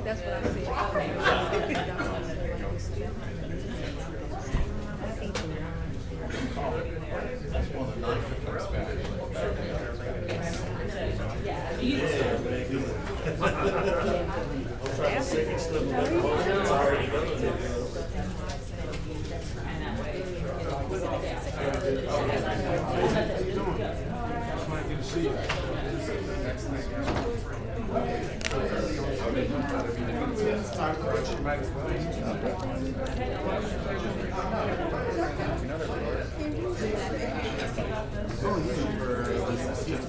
That's what I said.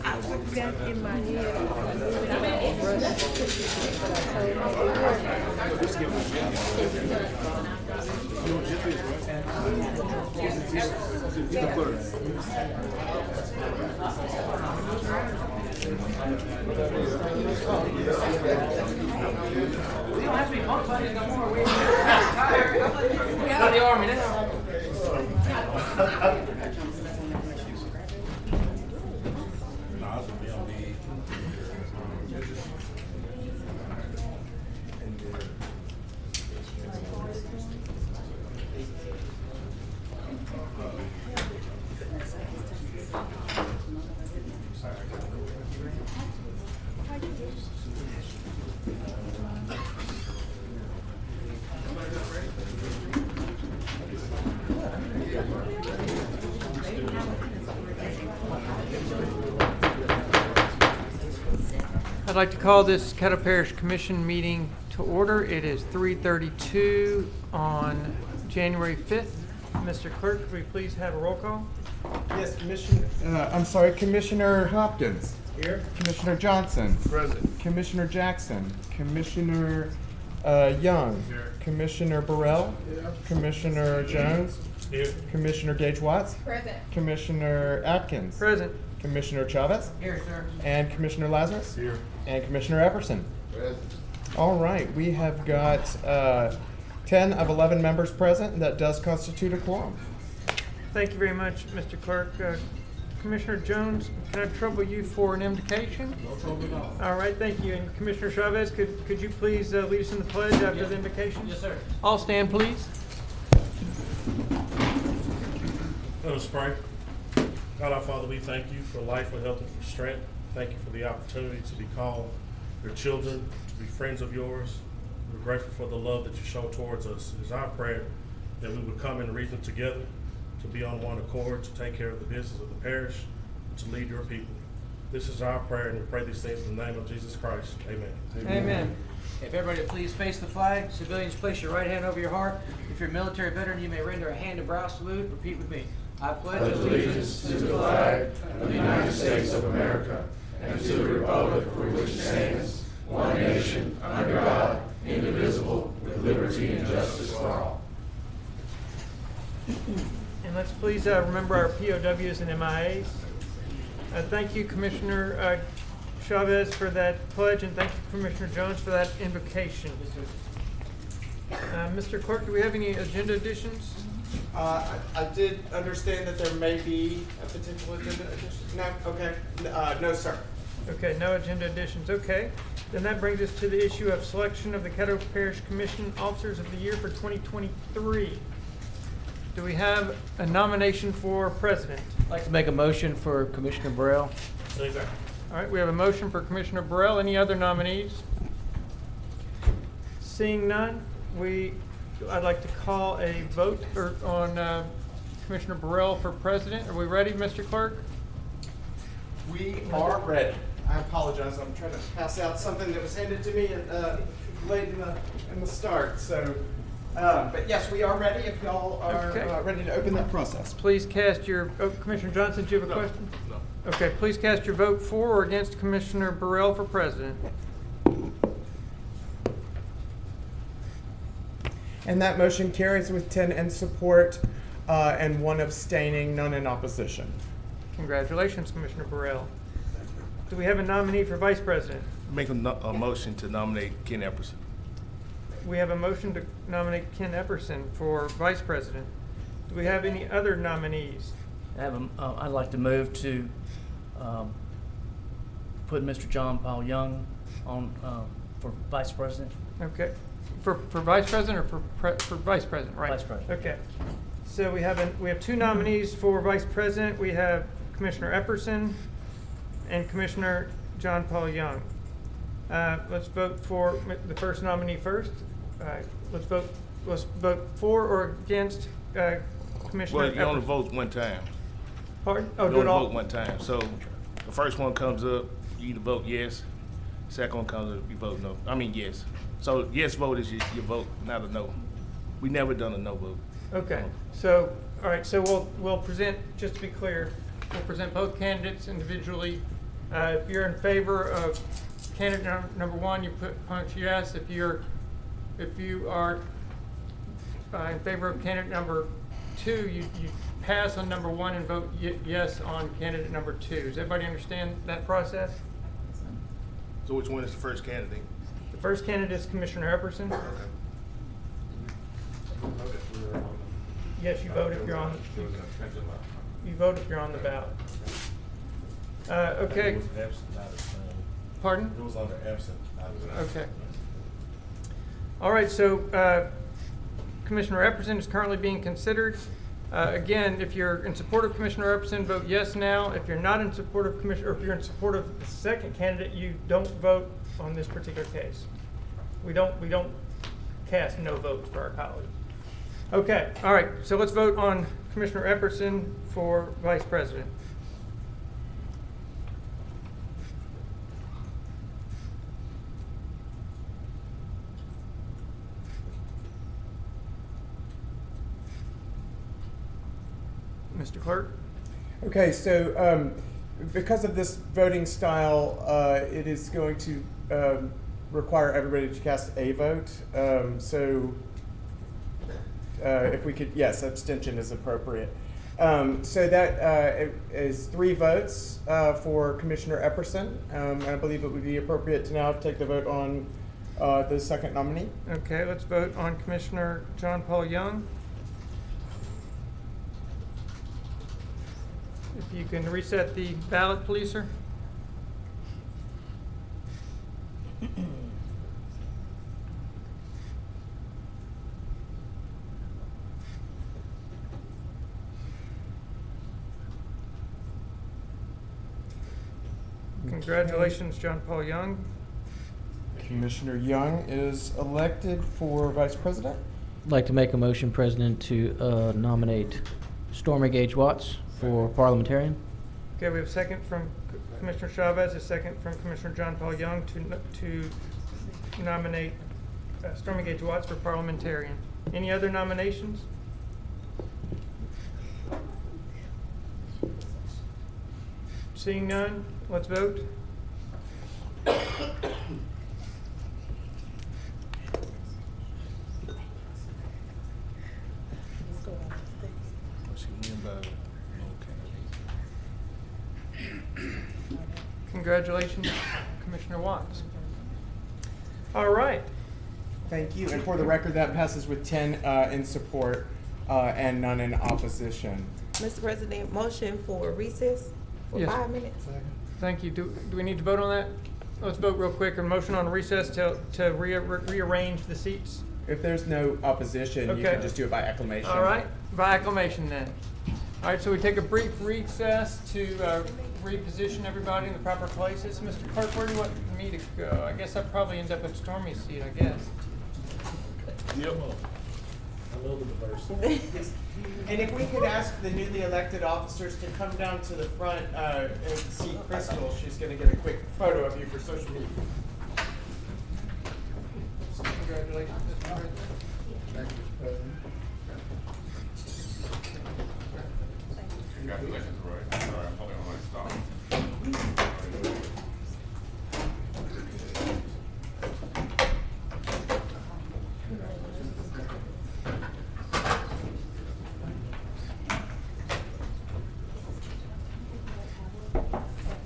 I put that in my head. We don't have to be punk buddies no more. We're tired. We got the army now. I'd like to call this Caddo Parish Commission meeting to order. It is 3:32 on January 5th. Mr. Clerk, could we please have a roll call? Yes, Commissioner Hopkins. Here. Commissioner Johnson. Present. Commissioner Jackson. Commissioner Young. Here. Commissioner Burrell. Here. Commissioner Jones. Here. Commissioner Gage Watts. Present. Commissioner Atkins. Present. Commissioner Chavez. Here, sir. And Commissioner Lazarus. Here. And Commissioner Epperson. Present. All right, we have got 10 of 11 members present. That does constitute a quorum. Thank you very much, Mr. Clerk. Commissioner Jones, can I trouble you for an invocation? No trouble at all. All right, thank you. And Commissioner Chavez, could you please lead us in the pledge after the invocation? Yes, sir. All stand, please. Let us pray. God our Father, we thank you for life, for health, and for strength. Thank you for the opportunity to be called your children, to be friends of yours. We're grateful for the love that you show towards us. It is our prayer that we would come and reason together, to be on one accord, to take care of the business of the parish, and to lead your people. This is our prayer, and we pray these things in the name of Jesus Christ. Amen. Amen. If everybody please face the flag. Civilians, place your right hand over your heart. If you're a military veteran, you may render a hand and brow salute. Repeat with me. I pledge allegiance to the flag of the United States of America and to the republic for which it stands, one nation, under God, indivisible, with liberty and justice for all. And let's please remember our POWs and MIAs. Thank you, Commissioner Chavez, for that pledge, and thank you, Commissioner Jones, for that invocation. Mr. Clerk, do we have any agenda additions? I did understand that there may be a potential agenda addition. No? Okay. No, sir. Okay, no agenda additions. Okay. Then that brings us to the issue of selection of the Caddo Parish Commission Officers of the Year for 2023. Do we have a nomination for president? I'd like to make a motion for Commissioner Burrell. Second. All right, we have a motion for Commissioner Burrell. Any other nominees? Seeing none, I'd like to call a vote on Commissioner Burrell for president. Are we ready, Mr. Clerk? We are ready. I apologize. I'm trying to pass out something that was handed to me late in the start. So, but yes, we are ready. If y'all are Okay. ready to open that process. Please cast your, Commissioner Johnson, do you have a question? No. Okay, please cast your vote for or against Commissioner Burrell for president. And that motion carries with 10 in support and 1 abstaining, none in opposition. Congratulations, Commissioner Burrell. Do we have a nominee for vice president? Make a motion to nominate Ken Epperson. We have a motion to nominate Ken Epperson for vice president. Do we have any other nominees? I'd like to move to put Mr. John Paul Young on, for vice president. Okay. For vice president or for vice president, right? Vice president. Okay. So we have two nominees for vice president. We have Commissioner Epperson and Commissioner John Paul Young. Let's vote for the first nominee first. Let's vote for or against Commissioner Well, you only Epperson. vote one time. Pardon? Oh, You do it only all? vote one time. So the first one comes up, you either vote yes. Second one comes up, you vote no. I mean, yes. So yes vote is your vote, not a no. We never done a no vote. Okay, so, all right, so we'll present, just to be clear, we'll present both candidates individually. If you're in favor of candidate number one, you punch yes. If you are in favor of candidate number two, you pass on number one and vote yes on candidate number two. Does everybody understand that process? So which one is the first candidate? The first candidate is Commissioner Epperson. Yes, you vote if you're on. You vote if you're on the ballot. Okay. Pardon? It was under absent. Okay. All right, so Commissioner Epperson is currently being considered. Again, if you're in support of Commissioner Epperson, vote yes now. If you're not in support of Commissioner, or if you're in support of the second candidate, you don't vote on this particular case. We don't cast no votes for our colleagues. Okay, all right, so let's vote on Commissioner Epperson for Vice President. Mr. Clerk? Okay, so because of this voting style, it is going to require everybody to cast a vote. If we could, yes, abstention is appropriate. So that is 3 votes for Commissioner Epperson. I believe it would be appropriate to now take the vote on the second nominee. Okay, let's vote on Commissioner John Paul Young. If you can reset the ballot, please, sir. Congratulations, John Paul Young. Commissioner Young is elected for Vice President. I'd like to make a motion, President, to nominate Stormy Gage Watts for parliamentarian. Okay, we have a second from Commissioner Chavez, a second from Commissioner John Paul Young to nominate Stormy Gage Watts for parliamentarian. Any other nominations? Seeing none, let's vote. She win by Congratulations, Commissioner Watts. All right. Thank you. And for the record, that passes with 10 in support and none in opposition. Mr. President, motion for recess for Yes. 5 minutes. Thank you. Do we need to vote on that? Let's vote real quick. A motion on recess to rearrange the seats. If there's no opposition, you Okay. can just do it by acclamation. All right, by acclamation then. All right, so we take a brief recess to reposition everybody in the proper places. Mr. Clerk, where do you want me to go? I guess I'll probably end up at Stormy's seat, I guess. Yep. I love the diversity. And if we could ask the newly elected officers to come down to the front and see Crystal, she's going to get a quick photo of you for social media. Congratulations, Mr. President. Congratulations, Roy. Sorry, I'm holding on my stop.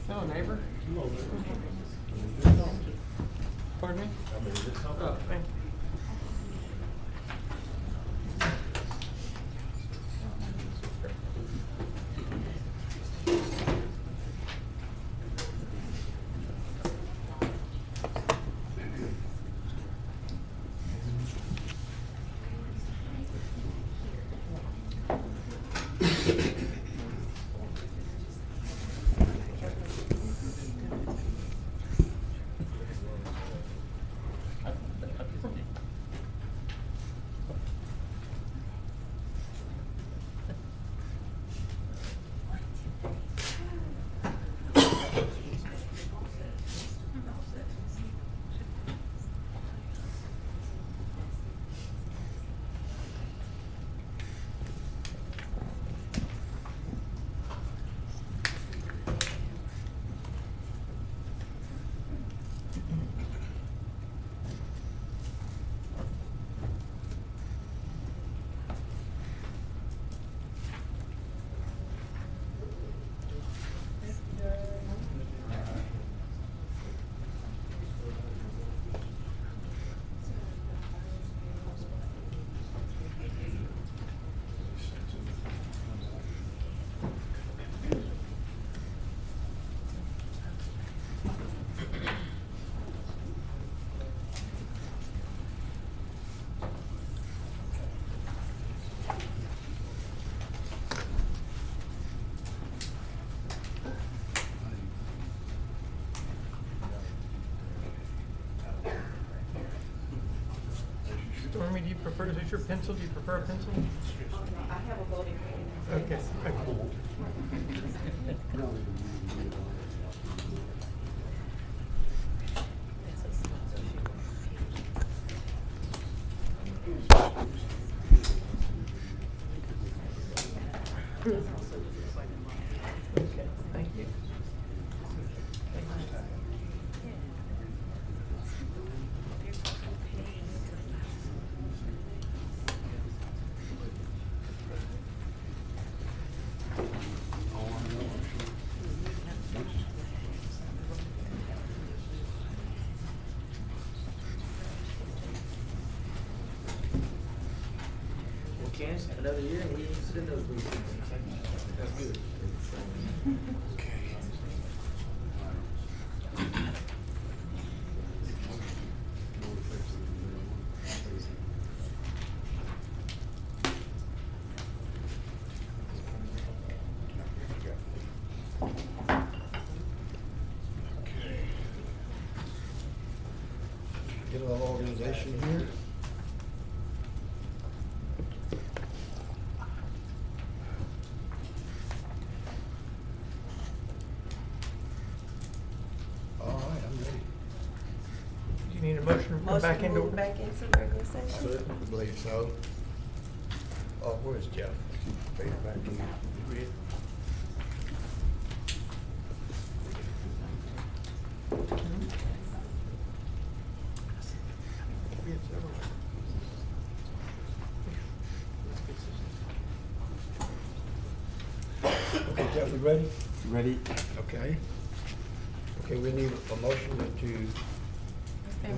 Hello, neighbor. Pardon me? Oh, thank you. prefer to use your pencil? Do you prefer a pencil? I have a voting pen. Okay. Okay, thank you. Well, Candace, another year and we sit in those booths. That's good. Get a little organization here. All right, I'm ready. Do you need a motion to come back into? Move back into regular session. I believe so. Oh, where's Jeff? Face back in. You ready? Okay, Jeff, we ready? Ready? Okay. Okay, we need a motion to,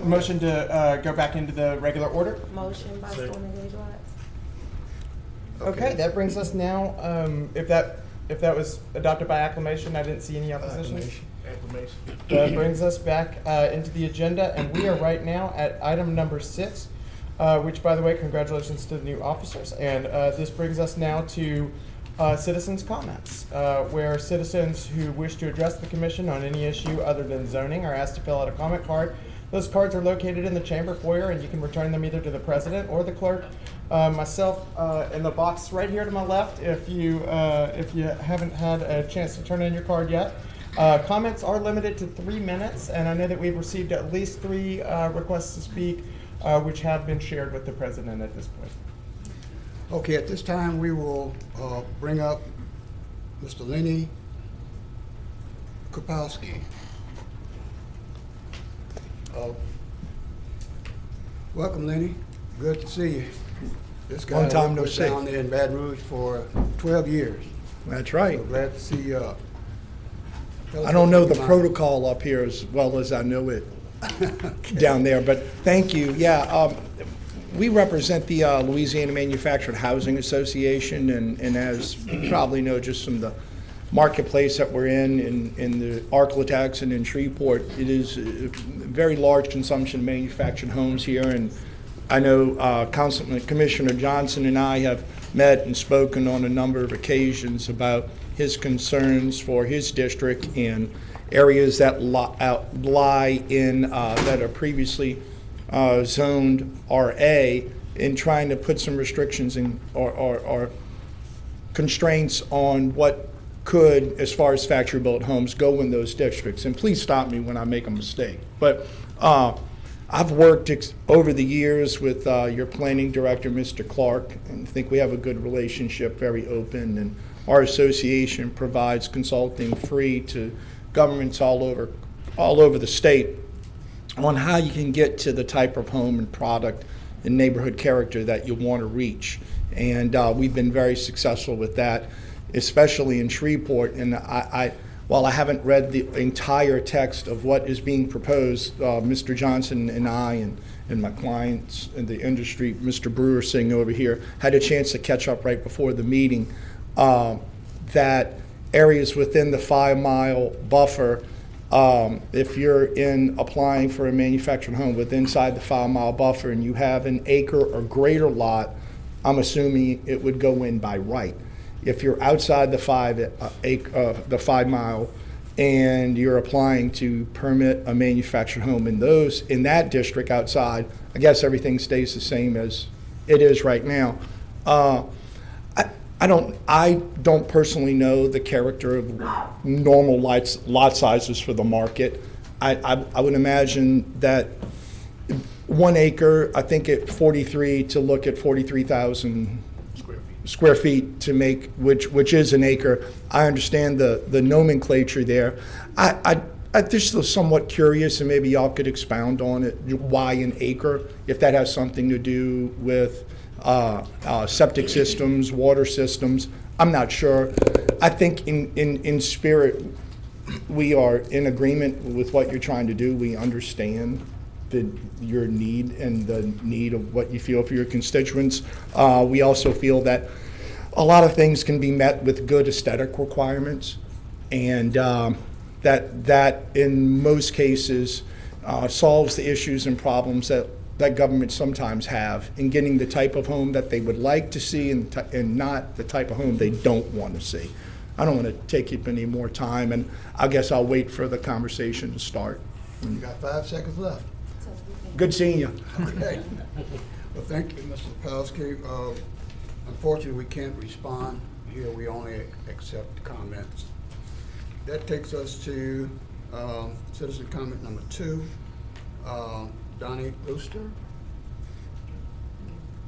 Motion to go back into the regular order? Motion by Stormy Gage Watts. Okay, that brings us now, if that was adopted by acclamation, I didn't see any opposition. acclamation. Acclamation. That brings us back into the agenda, and we are right now at item number 6, which, by the way, congratulations to the new officers. And this brings us now to citizens' comments, where citizens who wish to address the commission on any issue other than zoning are asked to fill out a comment card. Those cards are located in the chamber foyer, and you can return them either to the president or the clerk. Myself in the box right here to my left, if you haven't had a chance to turn in your card yet. Comments are limited to 3 minutes, and I know that we've received at least 3 requests to speak, which have been shared with the president at this point. okay, at this time, we will bring up Mr. Lenny Kopowski. Welcome, Lenny. Good to see you. This guy Long time no was see. down there in Baton Rouge for 12 years. That's right. So glad to see you up. Tell us I don't know what the you mind. protocol up here as well as I know it down there, but thank you. Yeah, we represent the Louisiana Manufactured Housing Association, and as you probably know, just from the marketplace that we're in the Arklatex and in Shreveport, it is a very large consumption of manufactured homes here, and I know Commissioner Johnson and I have met and spoken on a number of occasions about his concerns for his district and areas that lie in, that are previously zoned RA, in trying to put some restrictions in, or constraints on what could, as far as factory-built homes, go in those districts. And please stop me when I make a mistake. But I've worked over the years with your planning director, Mr. Clark, and I think we have a good relationship, very open. And our association provides consulting free to governments all over the state on how you can get to the type of home and product and neighborhood character that you want to reach. And we've been very successful with that, especially in Shreveport. And while I haven't read the entire text of what is being proposed, Mr. Johnson and I and my clients in the industry, Mr. Brewer sitting over here, had a chance to catch up right before the meeting, that areas within the 5-mile buffer, if you're applying for a manufactured home inside the 5-mile buffer and you have an acre or greater lot, I'm assuming it would go in by right. If you're outside the 5 mile and you're applying to permit a manufactured home in that district outside, I guess everything stays the same as it is right now. I don't personally know the character of normal lot sizes for the market. I would imagine that 1 acre, I think at 43, to look at 43,000 square feet to make, which is an acre. I understand the nomenclature there. I'm just somewhat curious, and maybe y'all could expound on it, why an acre, if that has something to do with septic systems, water systems. I'm not sure. I think in spirit, we are in agreement with what you're trying to do. We understand your need and the need of what you feel for your constituents. We also feel that a lot of things can be met with good aesthetic requirements, and that in most cases solves the issues and problems that governments sometimes have in getting the type of home that they would like to see and not the type of home they don't want to see. I don't want to take up any more time, and I guess I'll wait for the conversation to start. You got 5 seconds left. Good seeing you. Okay. Well, thank you, Mr. Lepowski. Unfortunately, we can't respond here. We only accept comments. That takes us to citizen comment number 2. Donnie Brewster?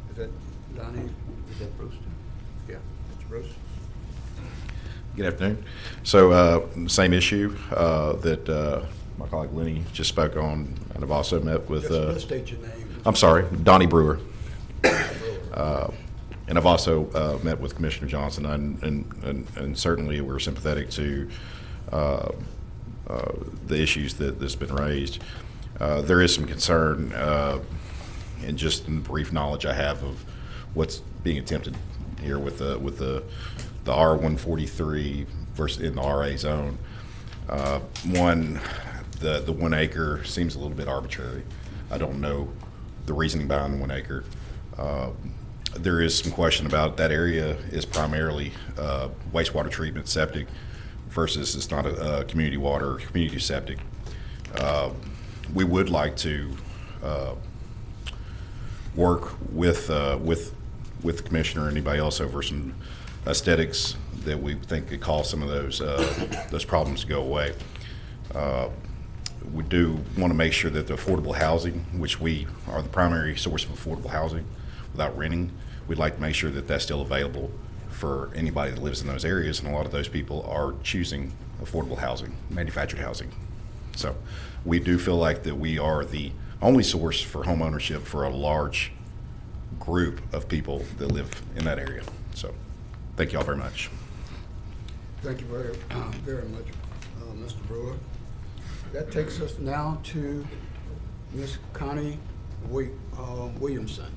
Is that Donnie? Is that Brewster? Yeah, that's Brewster. Good afternoon. So, same issue that my colleague Lenny just spoke on, and I've also met with. Just state your name. I'm sorry, Donnie Brewer. And I've also met with Commissioner Johnson, and certainly we're sympathetic to the issues that's been raised. There is some concern, and just in the brief knowledge I have of what's being attempted here with the R143 versus in the RA zone. One, the 1 acre seems a little bit arbitrary. I don't know the reasoning behind the 1 acre. There is some question about that area is primarily wastewater treatment, septic, versus it's not a community water, community septic. We would like to work with the commissioner or anybody else over some aesthetics that we think could cause some of those problems to go away. We do want to make sure that the affordable housing, which we are the primary source of affordable housing without renting, we'd like to make sure that that's still available for anybody that lives in those areas, and a lot of those people are choosing affordable housing, manufactured housing. So we do feel like that we are the only source for home ownership for a large group of people that live in that area. So thank you all very much. Thank you very much, Mr. Brewer. That takes us now to Ms. Connie Williamson.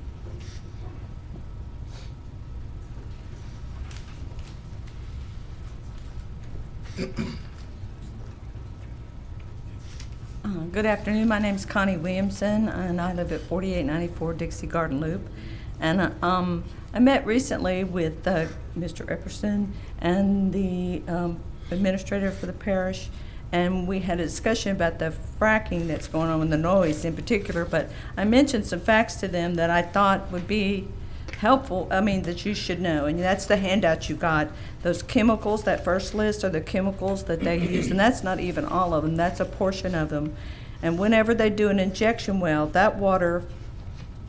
Good afternoon. My name is Connie Williamson, and I live at 4894 Dixie Garden Loop. And I met recently with Mr. Epperson and the administrator for the parish, and we had a discussion about the fracking that's going on, and the noise in particular. But I mentioned some facts to them that I thought would be helpful, that you should know, and that's the handout you got. Those chemicals, that first list are the chemicals that they use, and that's not even all of them, that's a portion of them. And whenever they do an injection well, that water,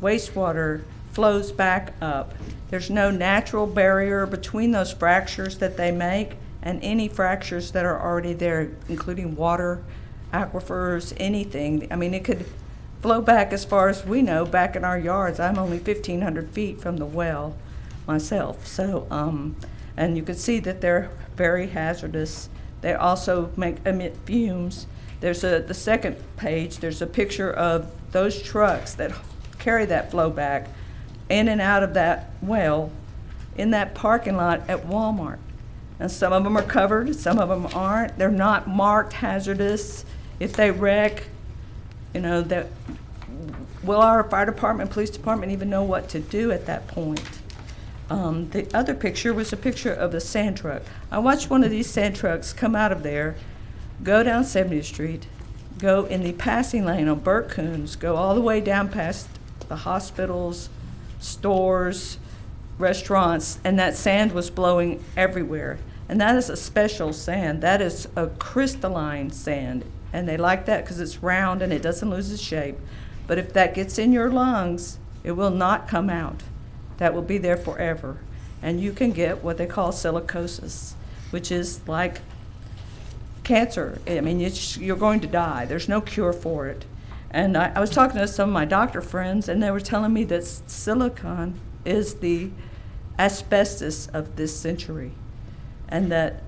wastewater, flows back up. There's no natural barrier between those fractures that they make and any fractures that are already there, including water, aquifers, anything. It could flow back as far as we know, back in our yards. I'm only 1,500 feet from the well myself. So, and you can see that they're very hazardous. They also emit fumes. There's the second page, there's a picture of those trucks that carry that flow back in and out of that well in that parking lot at Walmart. And some of them are covered, some of them aren't. They're not marked hazardous. If they wreck, will our fire department, police department even know what to do at that point? The other picture was a picture of the sand truck. I watched one of these sand trucks come out of there, go down 70th Street, go in the passing lane on Burt Coons, go all the way down past the hospitals, stores, restaurants, and that sand was blowing everywhere. And that is a special sand. That is a crystalline sand. And they like that because it's round and it doesn't lose its shape. But if that gets in your lungs, it will not come out. That will be there forever. And you can get what they call silicosis, which is like cancer. I mean, you're going to die. There's no cure for it. And I was talking to some of my doctor friends, and they were telling me that silicon is the asbestos of this century. And that,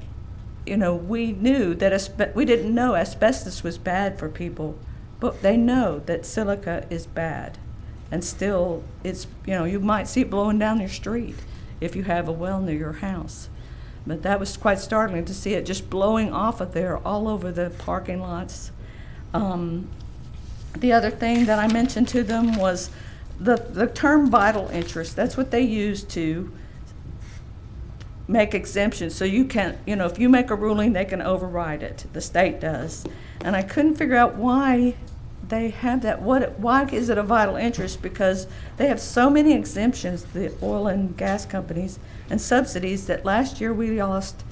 you know, we knew that we didn't know asbestos was bad for people, but they know that silica is bad. And still, it's, you know, you might see it blowing down your street if you have a well near your house. But that was quite startling to see it just blowing off of there all over the parking lots. The other thing that I mentioned to them was the term vital interest. That's what they use to make exemptions. So you can't, you know, if you make a ruling, they can override it. The state does. And I couldn't figure out why they have that. Why is it a vital interest? Because they have so many exemptions, the oil and gas companies, and subsidies, that last year we lost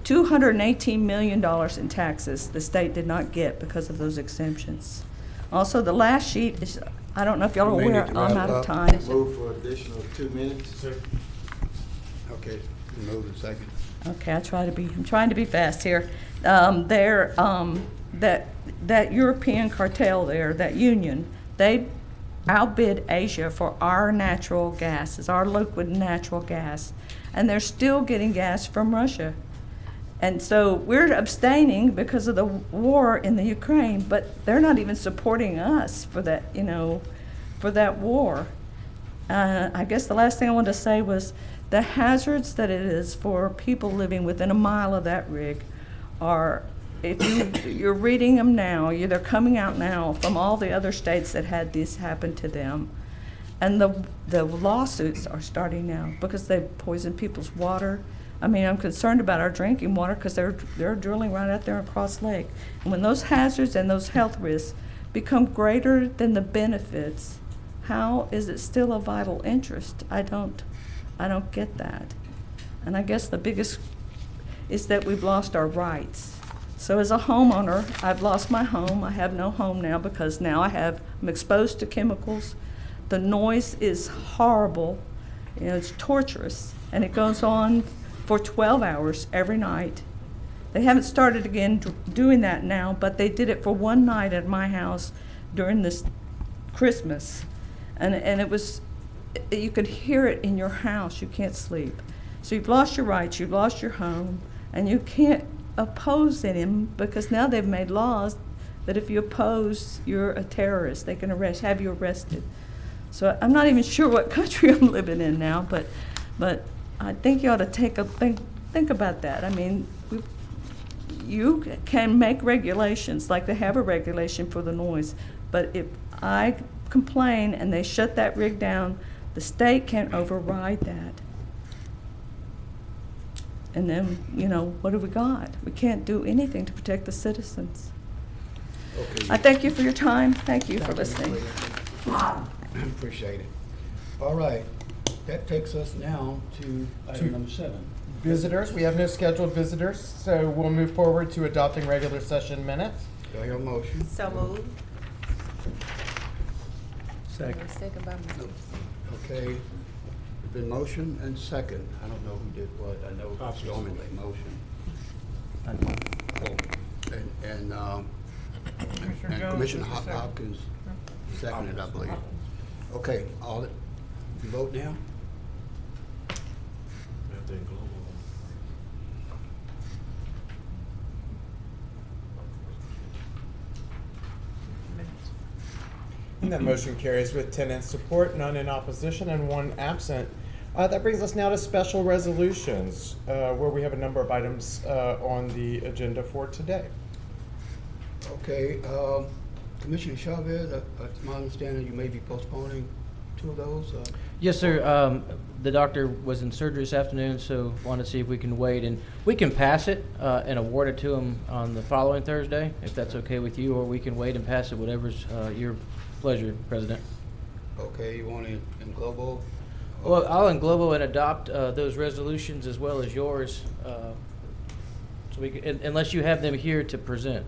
$218 million in taxes the state did not get because of those exemptions. Also, the last sheet is, I don't know if y'all are aware, I'm out of time. Move for additional 2 minutes. Okay, move in second. Okay, I'm trying to be fast here. That European cartel there, that union, they outbid Asia for our natural gas, our liquid natural gas, and they're still getting gas from Russia. And so we're abstaining because of the war in the Ukraine, but they're not even supporting us for that, you know, for that war. I guess the last thing I wanted to say was the hazards that it is for people living within a mile of that rig are, if you're reading them now, they're coming out now from all the other states that had this happen to them. And the lawsuits are starting now because they poison people's water. I mean, I'm concerned about our drinking water because they're drilling right out there across Lake. And when those hazards and those health risks become greater than the benefits, how is it still a vital interest? I don't get that. And I guess the biggest is that we've lost our rights. So as a homeowner, I've lost my home. I have no home now because now I'm exposed to chemicals. The noise is horrible. You know, it's torturous, and it goes on for 12 hours every night. They haven't started again doing that now, but they did it for one night at my house during this Christmas. And it was, you could hear it in your house. You can't sleep. So you've lost your rights, you've lost your home, and you can't oppose him because now they've made laws that if you oppose, you're a terrorist. They can have you arrested. So I'm not even sure what country I'm living in now, but I think you ought to think about that. I mean, you can make regulations, like they have a regulation for the noise, but if I complain and they shut that rig down, the state can't override that. And then, you know, what do we got? We can't do anything to protect the citizens. Okay. I thank you for your time. Thank you for listening. Appreciate it. All right, that takes us now to item number 7. Visitors, we have no scheduled visitors, so we'll move forward to adopting regular session minutes. Do I hear a motion? So moved. Second. Second by Mr. Okay, there's been motion and second. I don't know who did what. I know Stormy made motion. And Commissioner Hopkins seconded, I believe. Okay, you vote now? And that motion carries with 10 in support, none in opposition, and 1 absent. That brings us now to special resolutions, where we have a number of items on the agenda for today. Okay, Commissioner Chavez, it's my understanding you may be postponing 2 of those. Yes, sir. The doctor was in surgery this afternoon, so wanted to see if we can wait. And we can pass it and award it to him on the following Thursday, if that's okay with you, or we can wait and pass it, whatever's your pleasure, President. Okay, you want it in global? Well, I'll englobo and adopt those resolutions as well as yours, so we can, unless you have them here to present.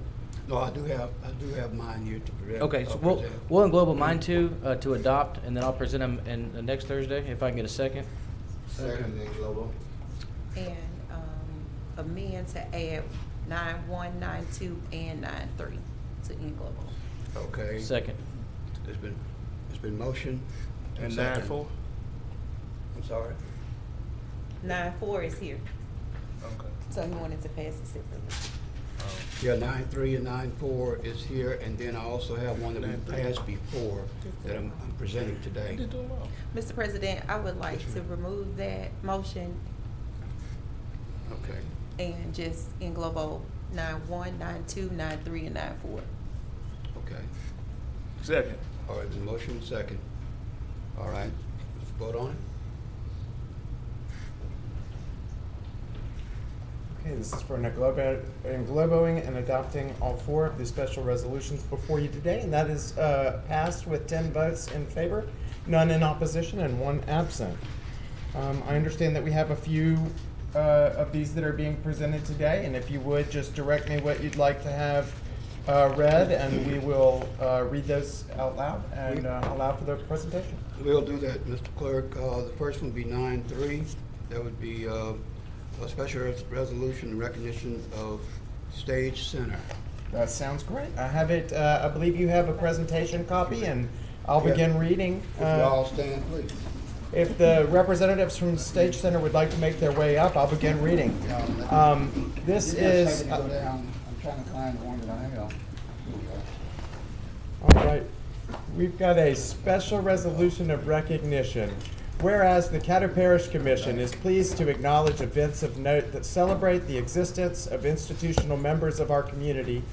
No, I do have mine here to present. Okay, so we'll englobo mine too, to adopt, and then I'll present them in the next Thursday, if I can get a second. Second, Global. And amend to add 9-1, 9-2, and 9-3 to end global. Okay. Second. It's been motion. And second. 9-4? I'm sorry. 9-4 is here, Okay. so he wanted to pass it separately. Yeah, 9-3 and 9-4 is here, and then I also have one that we passed before that I'm presenting today. Mr. President, I would like to remove that motion Okay. and just in global 9-1, 9-2, 9-3, and 9-4. Okay. Second. All right, the motion second. All right, let's vote on it. Okay, this is for engloboing and adopting all 4 of the special resolutions before you today, and that is passed with 10 votes in favor, none in opposition, and 1 absent. I understand that we have a few of these that are being presented today, and if you would just direct me what you'd like to have read, and we will read those out loud and allow for the presentation. We'll do that, Mr. Clerk. The first one would be 9-3. That would be a special resolution in recognition of Stage Center. That sounds great. I have it, I believe you have a presentation copy, and I'll begin reading. If you all stand, please. If the representatives from Stage Center would like to make their way up, I'll begin reading. This is... Go down. I'm trying to find the one that I have. All right. We've got a special resolution of recognition. Whereas the Caddo Parish Commission is pleased to acknowledge events of note that celebrate the existence of institutional members of our community,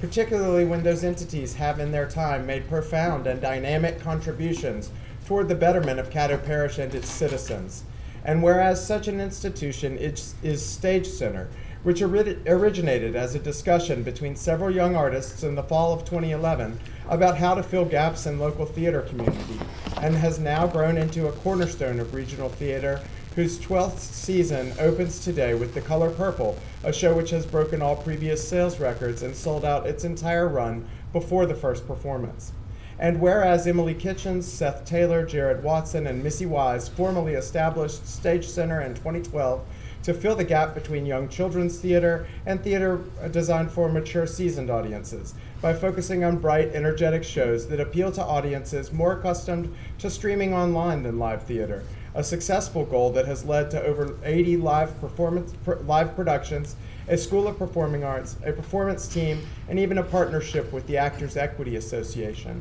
particularly when those entities have in their time made profound and dynamic contributions toward the betterment of Caddo Parish and its citizens. And whereas such an institution is Stage Center, which originated as a discussion between several young artists in the fall of 2011 about how to fill gaps in local theater community, and has now grown into a cornerstone of regional theater, whose 12th season opens today with The Color Purple, a show which has broken all previous sales records and sold out its entire run before the first performance. And whereas Emily Kitchens, Seth Taylor, Jared Watson, and Missy Wise formally established Stage Center in 2012 to fill the gap between young children's theater and theater designed for mature seasoned audiences by focusing on bright, energetic shows that appeal to audiences more accustomed to streaming online than live theater, a successful goal that has led to over 80 live productions, a School of Performing Arts, a performance team, and even a partnership with the Actors Equity Association.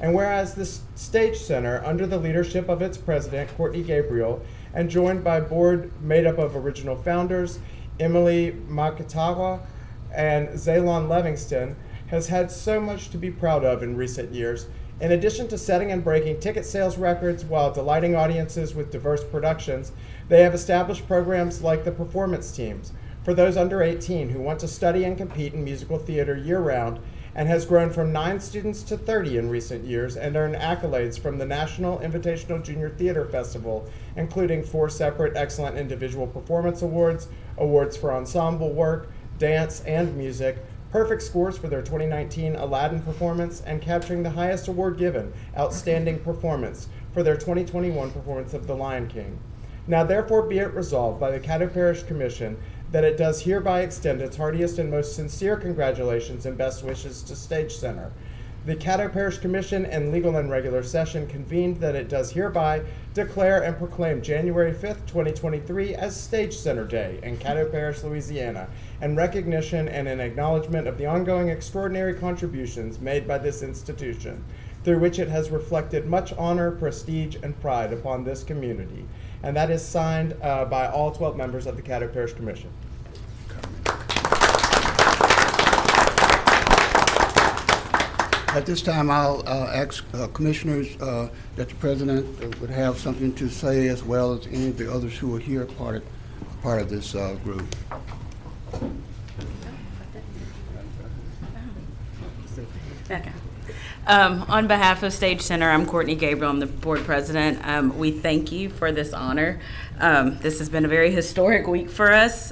And whereas the Stage Center, under the leadership of its president, Courtney Gabriel, and joined by a board made up of original founders, Emily Makatawa and Zaylon Livingston, has had so much to be proud of in recent years. In addition to setting and breaking ticket sales records while delighting audiences with diverse productions, they have established programs like the Performance Teams for those under 18 who want to study and compete in musical theater year-round, and has grown from 9 students to 30 in recent years and earned accolades from the National Invitational Junior Theater Festival, including 4 separate Excellent Individual Performance Awards, awards for ensemble work, dance, and music, perfect scores for their 2019 Aladdin performance, and capturing the highest award given, Outstanding Performance, for their 2021 performance of The Lion King. Now therefore be it resolved by the Caddo Parish Commission that it does hereby extend its heartiest and most sincere congratulations and best wishes to Stage Center. The Caddo Parish Commission in legal and regular session convened that it does hereby declare and proclaim January 5th, 2023 as Stage Center Day in Caddo Parish, Louisiana, in recognition and in acknowledgement of the ongoing extraordinary contributions made by this institution, through which it has reflected much honor, prestige, and pride upon this community. And that is signed by all 12 members of the Caddo Parish Commission. At this time, I'll ask commissioners that the president would have something to say, as well as any of the others who are here part of this group. Okay. On behalf of Stage Center, I'm Courtney Gabriel. I'm the board president. We thank you for this honor. This has been a very historic week for us.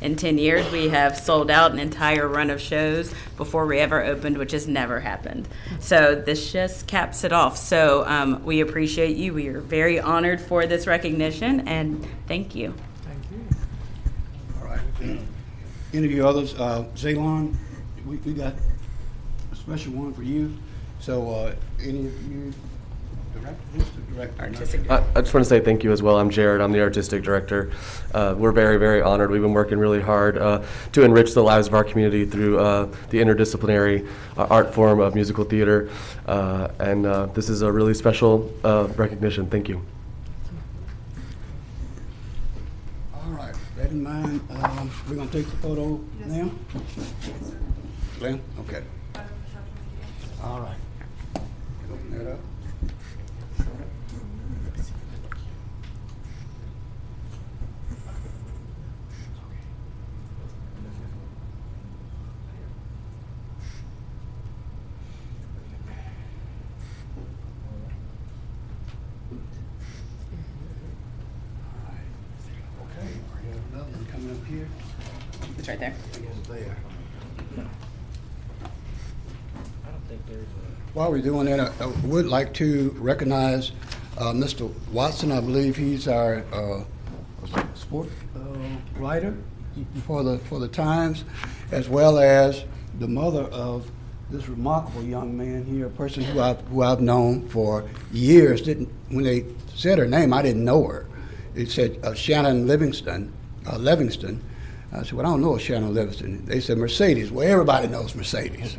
In 10 years, we have sold out an entire run of shows before we ever opened, which has never happened. So this just caps it off. So we appreciate you. We are very honored for this recognition, and thank you. Thank you. All right. Any of you others, Zaylon, we got a special one for you. So any of you, director? Artistic director. I just want to say thank you as well. I'm Jared. I'm the artistic director. We're very, very honored. We've been working really hard to enrich the lives of our community through the interdisciplinary art form of musical theater. And this is a really special recognition. Thank you. All right. That in mind, we're going to take the photo now? Glenn? Okay. All right. Open that up. Coming up here. It's right there. I guess it's there. I don't think there's While we're doing that, I would like to recognize Mr. Watson. I believe he's our sport writer for the Times, as well as the mother of this remarkable young man here, a person who I've known for years. When they said her name, I didn't know her. It said Shannon Livingston. I said, well, I don't know Shannon Livingston. They said Mercedes. Well, everybody knows Mercedes.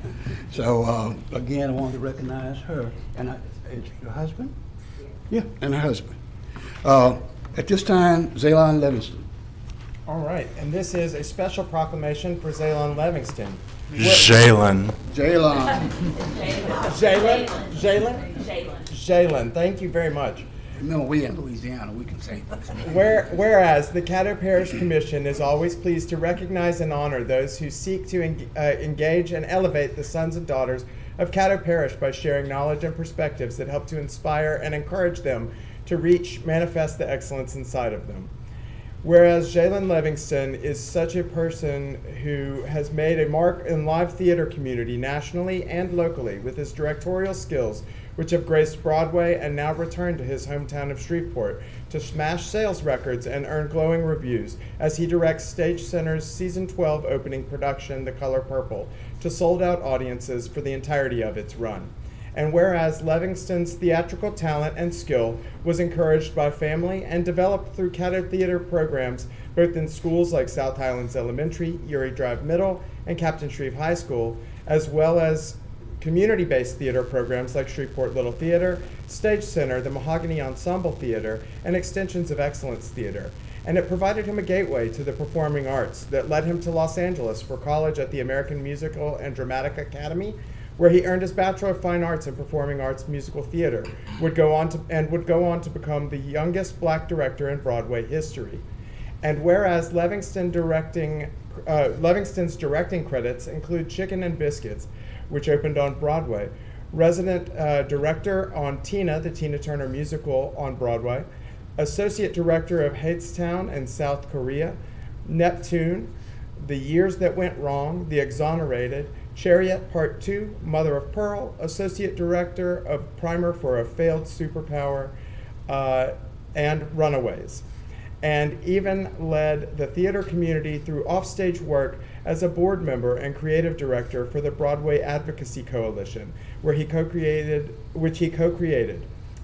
So, again, I wanted to recognize her. And your husband? Yeah, and her husband. At this time, Zaylon Livingston. All right, and this is a special proclamation for Zaylon Livingston. Jalen. Jaylon. Jalen, thank you very much. Remember, we in Louisiana, we can say things. Whereas the Caddo Parish Commission is always pleased to recognize and honor those who seek to engage and elevate the sons and daughters of Caddo Parish by sharing knowledge and perspectives that help to inspire and encourage them to manifest the excellence inside of them. Whereas Jalen Livingston is such a person who has made a mark in live theater community nationally and locally with his directorial skills, which have graced Broadway and now returned to his hometown of Shreveport to smash sales records and earn glowing reviews as he directs Stage Center's season 12 opening production, The Color Purple, to sold-out audiences for the entirety of its run. And whereas Livingston's theatrical talent and skill was encouraged by family and developed through Caddo Theater programs both in schools like South Highlands Elementary, Uri Drive Middle, and Captain Shreve High School, as well as community-based theater programs like Shreveport Little Theater, Stage Center, the Mahogany Ensemble Theater, and Extensions of Excellence Theater. And it provided him a gateway to the performing arts that led him to Los Angeles for college at the American Musical and Dramatic Academy, where he earned his Bachelor of Fine Arts in Performing Arts Musical Theater, would go on to become the youngest black director in Broadway history. And whereas Livingston's directing credits include Chicken and Biscuits, which opened on Broadway, resident director on Tina, the Tina Turner musical on Broadway, associate director of Hadestown in South Korea, Neptune, The Years That Went Wrong, The Exonerated, Chariot Part 2, Mother of Pearl, associate director of Primer for a Failed Superpower, and Runaways. And even led the theater community through offstage work as a board member and creative director for the Broadway Advocacy Coalition, which he co-created.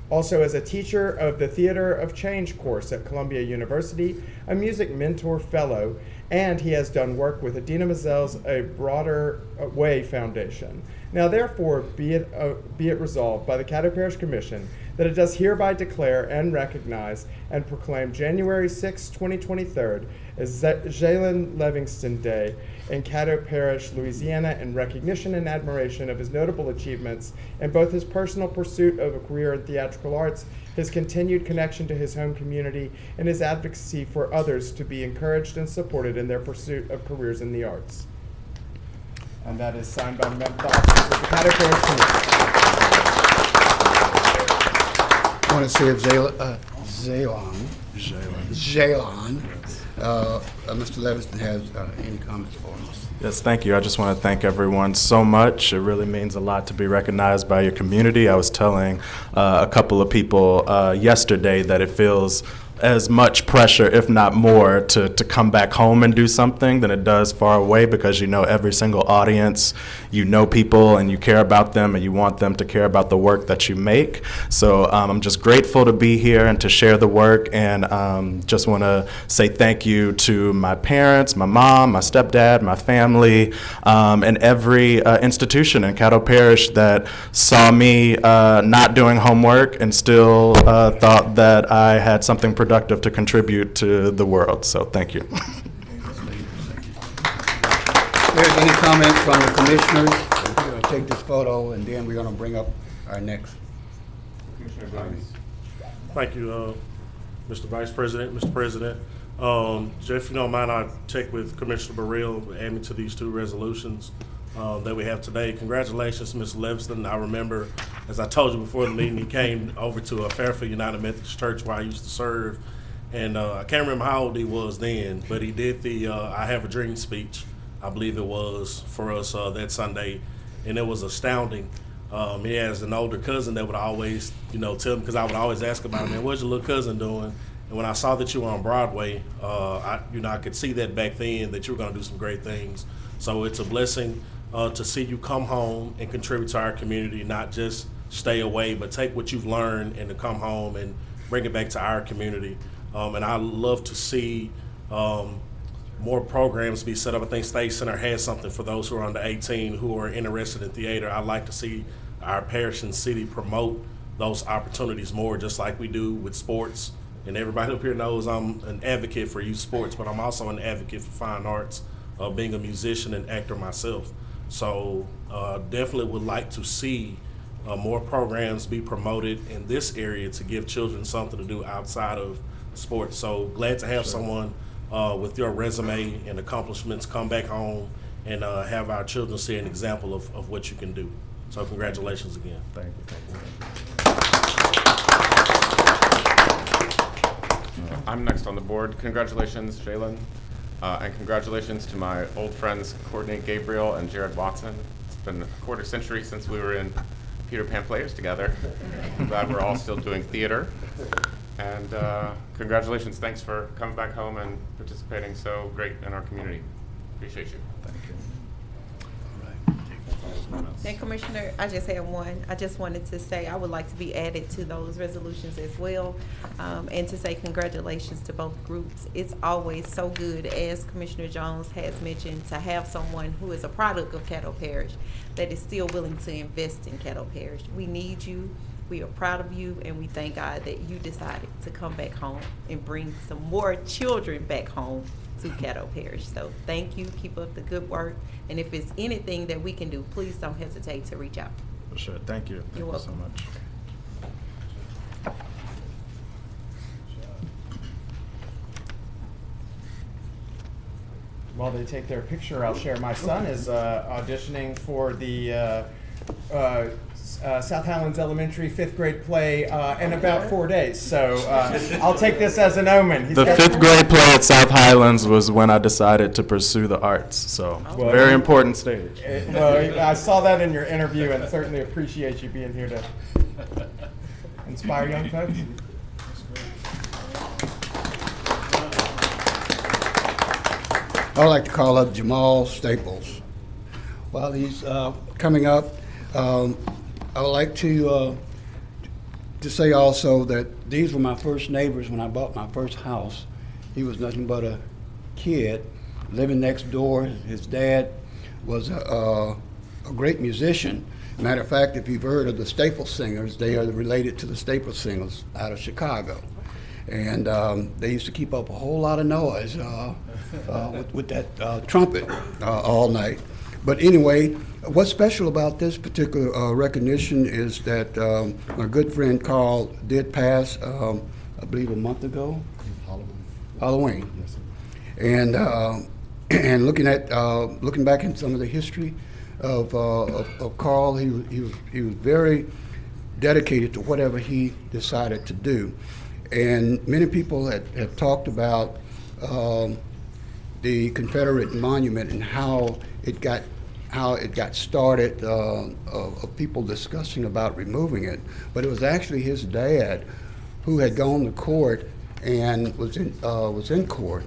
Also as a teacher of the Theater of Change course at Columbia University, a music mentor fellow, and he has done work with Idina Menzel's A Broader Way Foundation. Now therefore be it resolved by the Caddo Parish Commission that it does hereby declare and recognize and proclaim January 6, 2023 as Jalen Livingston Day in Caddo Parish, Louisiana, in recognition and admiration of his notable achievements in both his personal pursuit of a career in theatrical arts, his continued connection to his home community, and his advocacy for others to be encouraged and supported in their pursuit of careers in the arts. And that is signed by the officers of the Caddo Parish Commission. I want to see if Zaylon, Mr. Levingston has any comments for us. Yes, thank you. I just want to thank everyone so much. It really means a lot to be recognized by your community. I was telling a couple of people yesterday that it feels as much pressure, if not more, to come back home and do something than it does far away, because you know every single audience, you know people and you care about them and you want them to care about the work that you make. So I'm just grateful to be here and to share the work, and just want to say thank you to my parents, my mom, my stepdad, my family, and every institution in Caddo Parish that saw me not doing homework and still thought that I had something productive to contribute to the world. So thank you. If there's any comments from the commissioners, we're going to take this photo and then we're going to bring up our next. Thank you, Mr. Vice President, Mr. President. Jeff, if you don't mind, I'll check with Commissioner Burrell, add me to these two resolutions that we have today. Congratulations, Mr. Levingston. I remember, as I told you before the meeting, he came over to Fairfield United Methodist Church where I used to serve, and I can't remember how old he was then, but he did the I Have a Dream speech, I believe it was, for us that Sunday, and it was astounding. He has an older cousin that would always, tell him, because I would always ask about him, man, what's your little cousin doing? And when I saw that you were on Broadway, I could see that back then that you were going to do some great things. So it's a blessing to see you come home and contribute to our community, not just stay away, but take what you've learned and to come home and bring it back to our community. And I love to see more programs be set up. I think State Center has something for those who are under 18 who are interested in theater. I'd like to see our parish and city promote those opportunities more, just like we do with sports. And everybody up here knows I'm an advocate for youth sports, but I'm also an advocate for fine arts, being a musician and actor myself. So definitely would like to see more programs be promoted in this area to give children something to do outside of sports. So glad to have someone with your resume and accomplishments come back home and have our children see an example of what you can do. So congratulations again. Thank you. I'm next on the board. Congratulations, Jalen. And congratulations to my old friends, Courtney Gabriel and Jared Watson. It's been a quarter century since we were in Peter Pan Players together. I'm glad we're all still doing theater. And congratulations. Thanks for coming back home and participating so great in our community. Appreciate you. Thank you. And Commissioner, I just had one. I just wanted to say I would like to be added to those resolutions as well, and to say congratulations to both groups. It's always so good, as Commissioner Jones has mentioned, to have someone who is a product of Caddo Parish that is still willing to invest in Caddo Parish. We need you. We are proud of you, and we thank God that you decided to come back home and bring some more children back home to Caddo Parish. So thank you. Keep up the good work. And if it's anything that we can do, please don't hesitate to reach out. For sure. Thank you. You're welcome. Thank you so much. While they take their picture, I'll share. My son is auditioning for the South Highlands Elementary 5th grade play in about 4 days. So I'll take this as an omen. The 5th grade play at South Highlands was when I decided to pursue the arts. So very important stage. Well, I saw that in your interview and certainly appreciate you being here to inspire young folks. I'd like to call up Jamal Staples. While he's coming up, I would like to say also that these were my first neighbors when I bought my first house. He was nothing but a kid living next door. His dad was a great musician. Matter of fact, if you've heard of the Staples Singers, they are related to the Staples Singers out of Chicago. And they used to keep up a whole lot of noise with that trumpet all night. But anyway, what's special about this particular recognition is that my good friend Carl did pass, I believe a month ago. Halloween. Yes, sir. And And looking back in some of the history of Carl, he was very dedicated to whatever he decided to do. And many people have talked about the Confederate monument and how it got started, of people discussing about removing it. But it was actually his dad who had gone to court and was in court,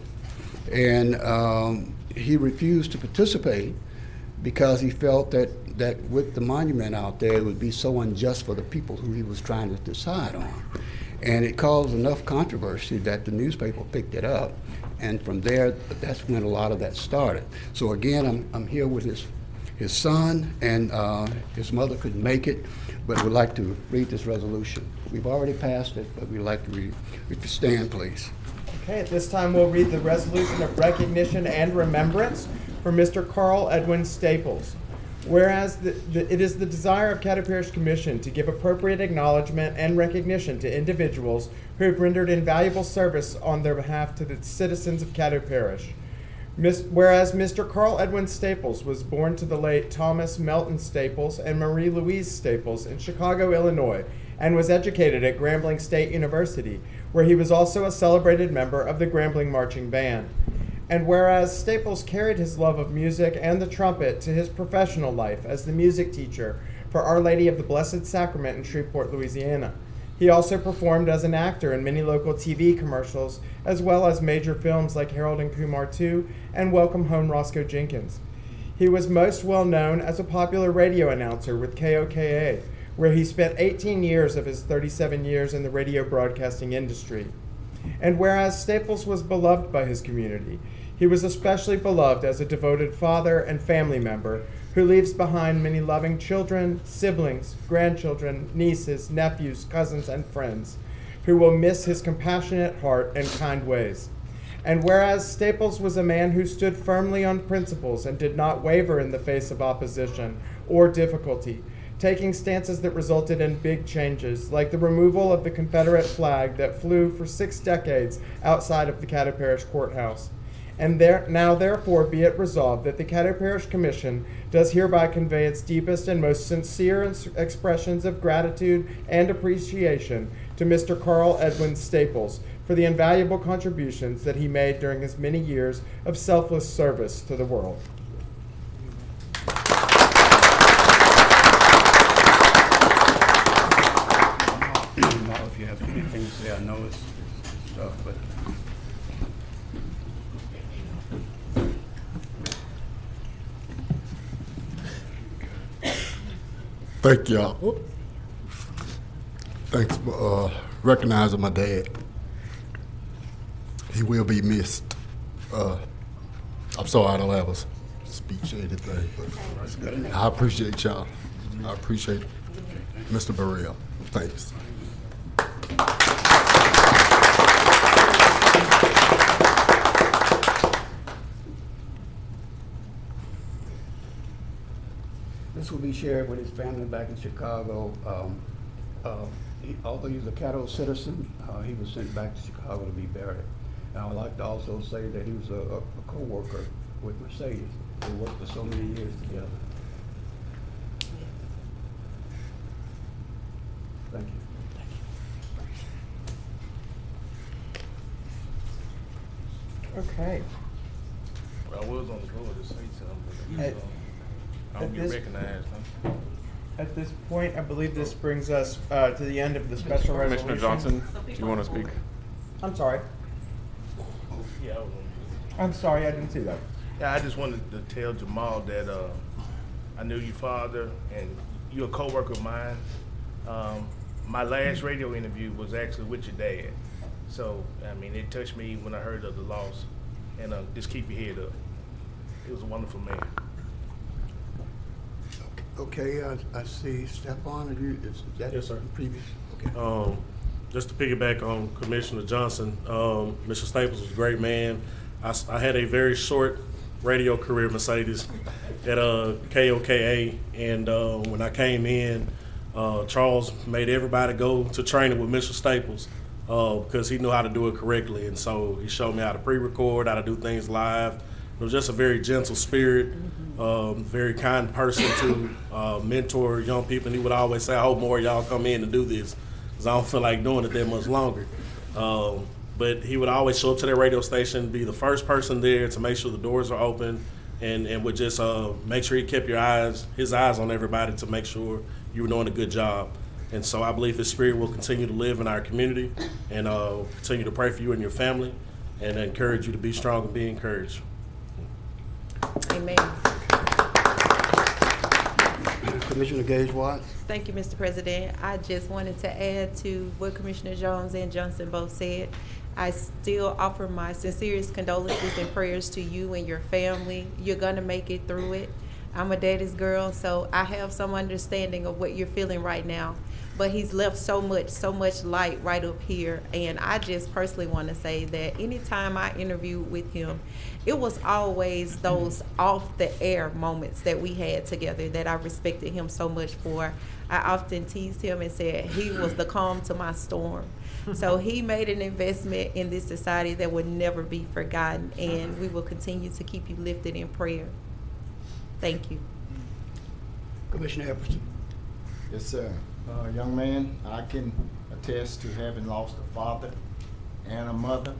and he refused to participate because he felt that with the monument out there, it would be so unjust for the people who he was trying to decide on. And it caused enough controversy that the newspaper picked it up, and from there, that's when a lot of that started. So again, I'm here with his son, and his mother couldn't make it, but would like to read this resolution. We've already passed it, but we'd like to read. If you stand, please. Okay, at this time, we'll read the resolution of recognition and remembrance for Mr. Carl Edwin Staples. Whereas it is the desire of Caddo Parish Commission to give appropriate acknowledgement and recognition to individuals who have rendered invaluable service on their behalf to the citizens of Caddo Parish. Whereas Mr. Carl Edwin Staples was born to the late Thomas Melton Staples and Marie Louise Staples in Chicago, Illinois, and was educated at Grambling State University, where he was also a celebrated member of the Grambling Marching Band. And whereas Staples carried his love of music and the trumpet to his professional life as the music teacher for Our Lady of the Blessed Sacrament in Shreveport, Louisiana. He also performed as an actor in many local TV commercials, as well as major films like Harold and Kumar 2 and Welcome Home, Roscoe Jenkins. He was most well known as a popular radio announcer with KOKA, where he spent 18 years of his 37 years in the radio broadcasting industry. And whereas Staples was beloved by his community, he was especially beloved as a devoted father and family member who leaves behind many loving children, siblings, grandchildren, nieces, nephews, cousins, and friends who will miss his compassionate heart and kind ways. And whereas Staples was a man who stood firmly on principles and did not waver in the face of opposition or difficulty, taking stances that resulted in big changes, like the removal of the Confederate flag that flew for 6 decades outside of the Caddo Parish Courthouse. And now therefore be it resolved that the Caddo Parish Commission does hereby convey its deepest and most sincere expressions of gratitude and appreciation to Mr. Carl Edwin Staples for the invaluable contributions that he made during his many years of selfless service to the world. If you have anything to say, I know it's stuff, but. Thank y'all. Thanks for recognizing my dad. He will be missed. I'm sorry I don't have a speech or anything, but I appreciate y'all. I appreciate Mr. Burrell. Thanks. This will be shared with his family back in Chicago. Although he's a Caddo citizen, he was sent back to Chicago to be buried. And I would like to also say that he was a co-worker with Mercedes. They worked for so many years together. Thank you. Okay. Well, I was on the board to say something, but I don't get this- recognized, huh? At this point, I believe this brings us to the end of the special resolution. Commissioner Johnson, do you want to speak? I'm sorry. Yeah, I was on. I'm sorry, I didn't see that. Yeah, I just wanted to tell Jamal that I knew your father and you're a coworker of mine. My last radio interview was actually with your dad. So, I mean, it touched me when I heard of the loss. And just keep your head up. It was a wonderful man. Okay, I see Stephon, is that Yes, sir. previous? Okay. Just to piggyback on Commissioner Johnson, Mr. Staples was a great man. I had a very short radio career, Mercedes, at KOKA, and when I came in, Charles made everybody go to training with Mr. Staples because he knew how to do it correctly, and so he showed me how to pre-record, how to do things live, It was just a very gentle spirit, very kind person to mentor young people. And he would always say, I hope more of y'all come in and do this, because I don't feel like doing it that much longer. But he would always show up to that radio station, be the first person there to make sure the doors are open, and would just make sure he kept his eyes on everybody to make sure you were doing a good job. And so I believe his spirit will continue to live in our community, and continue to pray for you and your family, and encourage you to be strong and be encouraged. Amen. Commissioner Gage Watts. Thank you, Mr. President. I just wanted to add to what Commissioner Jones and Johnson both said. I still offer my sincerest condolences and prayers to you and your family. You're gonna make it through it. I'm a daddy's girl, so I have some understanding of what you're feeling right now. But he's left so much light right up here. And I just personally want to say that anytime I interviewed with him, it was always those off the air moments that we had together that I respected him so much for. I often teased him and said he was the calm to my storm. So he made an investment in this society that will never be forgotten, and we will continue to keep you lifted in prayer. Thank you. Commissioner Epperson. Yes, sir. Young man, I can attest to having lost a father and a mother.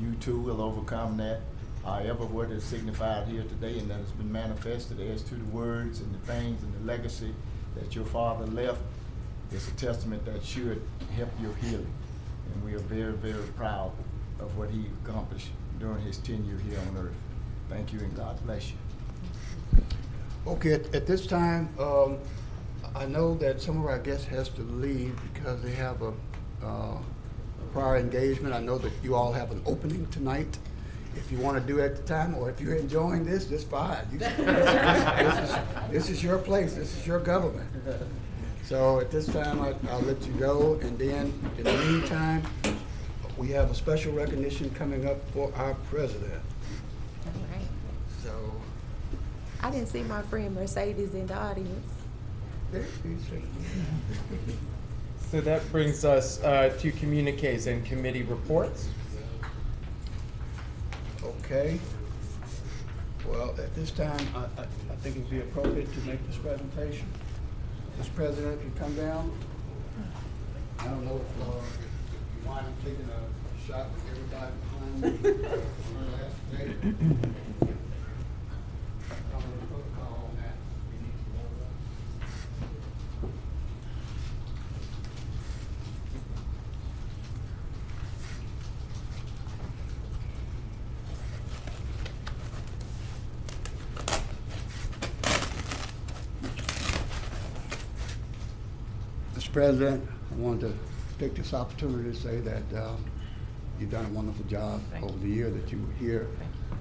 You too will overcome that. However, what is signified here today and that has been manifested as to the words and the things and the legacy that your father left is a testament that should help your healing. And we are very, very proud of what he accomplished during his tenure here on earth. Thank you and God bless you. Okay, at this time, I know that some of our guests has to leave because they have a prior engagement. I know that you all have an opening tonight. If you want to do it at the time, or if you're enjoying this, just fine. This is your place. This is your government. So at this time, I'll let you go. And then, in the meantime, we have a special recognition coming up for our president. All right. So I didn't see my friend Mercedes in the audience. So that brings us to communiques and committee reports. Okay. Well, at this time, I think it'd be appropriate to make this presentation. Mr. President, if you come down. I don't know if you mind taking a shot with everybody behind me. Protocol on that. We need to know that. Mr. President, I wanted to take this opportunity to say that you've done a wonderful job over the year that you were here.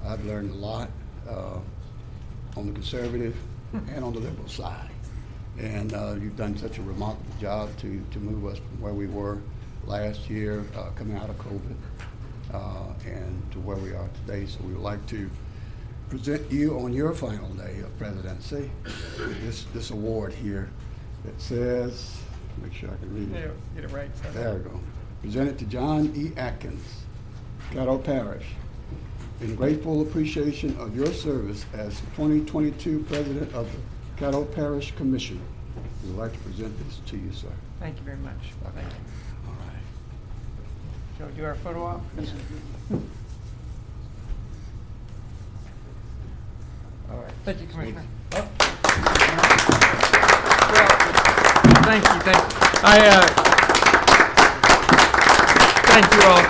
I've learned a lot on the conservative and on the liberal side. And you've done such a remarkable job to move us from where we were last year, coming out of COVID, and to where we are today. So we would like to present you on your final day of presidency with this award here that says, make sure I can read it. Yeah, get it right. There we go. Presented to John E. Atkins, Caddo Parish, in grateful appreciation of your service as 2022 President of the Caddo Parish Commission. We would like to present this to you, sir. Thank you very much. Okay. Thank you. All right. Shall we do our photo op? All right. Thank you, Commissioner. Thank you. Thank you all.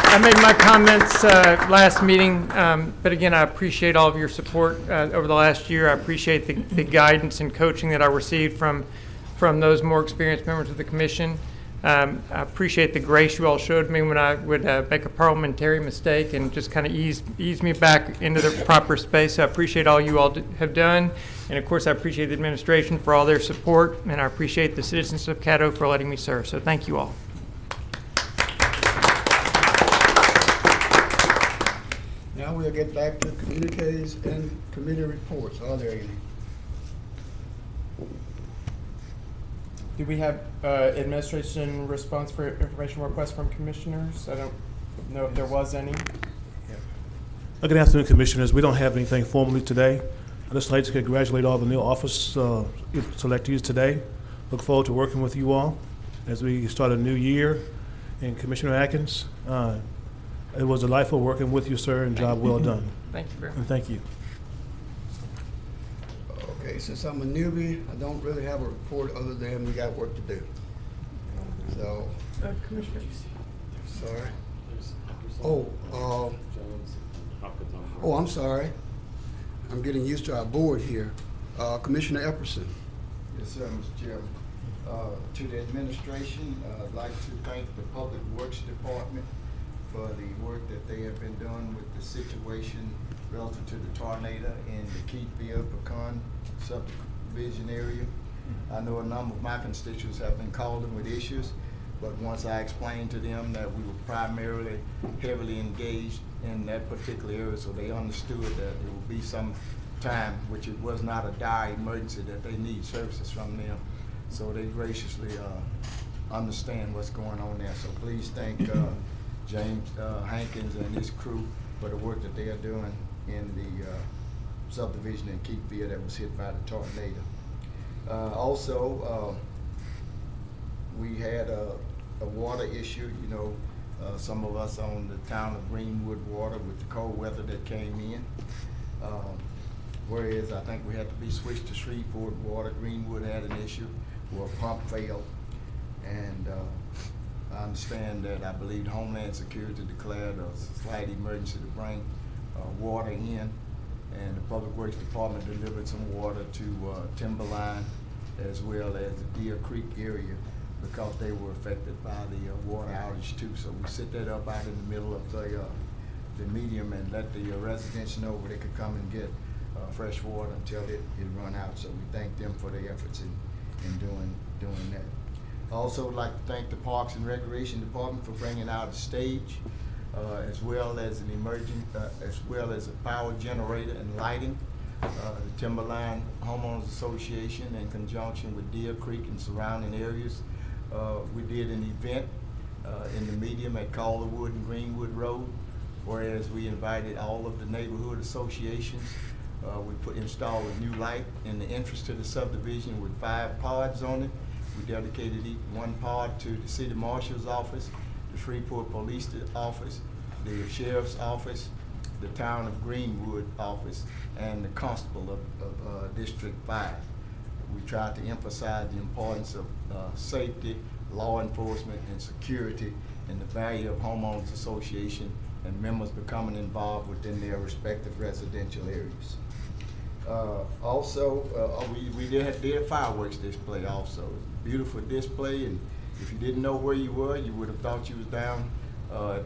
I made my comments last meeting, but again, I appreciate all of your support over the last year. I appreciate the guidance and coaching that I received from those more experienced members of the commission. I appreciate the grace you all showed me when I would make a parliamentary mistake and just kind of ease me back into the proper space. So I appreciate all you all have done. And of course, I appreciate the administration for all their support, and I appreciate the citizens of Caddo for letting me serve. So thank you all. Now we'll get back to communiques and committee reports. Are there any? Do we have administration response for information requests from commissioners? I don't know if there was any. Yeah, Good afternoon, Commissioners. We don't have anything formally today. I'd just like to congratulate all the new office selectees today. Look forward to working with you all as we start a new year. And Commissioner Atkins, it was delightful working with you, sir, and job well done. Thank you very much. And thank you. Okay, since I'm a newbie, I don't really have a report other than we got work to do. So, Commissioner. sorry. I'm sorry. I'm getting used to our board here. Commissioner Epperson. Yes, sir, Mr. Chairman. To the administration, I'd like to thank the Public Works Department for the work that they have been doing with the situation relative to the tornado in the Keithville Pecan subdivision area. I know a number of my constituents have been calling with issues, but once I explained to them that we were primarily heavily engaged in that particular area, so they understood that there would be some time, which it was not a dire emergency, that they need services from them. So they graciously understand what's going on there. So please thank James Hankins and his crew for the work that they are doing in the subdivision in Keithville that was hit by the tornado. Also, we had a water issue. You know, some of us on the town of Greenwood water with the cold weather that came in. Whereas I think we had to be switched to Shreveport water. Greenwood had an issue where a pump failed. And I understand that I believe Homeland Security declared a slight emergency to bring water in. And the Public Works Department delivered some water to Timberline as well as the Deer Creek area because they were affected by the water outage too. So we set that up out in the middle of the medium and let the residents know where they could come and get fresh water until it run out. So we thank them for their efforts in doing that. I also would like to thank the Parks and Recreation Department for bringing out a stage, as well as a power generator and lighting. The Timberline Homeowners Association, in conjunction with Deer Creek and surrounding areas, we did an event in the medium at Calderwood and Greenwood Road, whereas we invited all of the neighborhood associations. We installed a new light in the entrance to the subdivision with 5 pods on it. We dedicated one pod to the City Marshal's office, the Shreveport Police Office, the Sheriff's Office, the Town of Greenwood office, and the Constable of District 5. We tried to emphasize the importance of safety, law enforcement, and security, and the value of homeowners association and members becoming involved within their respective residential areas. We did a fireworks display also. It was a beautiful display, and if you didn't know where you were, you would have thought you was down at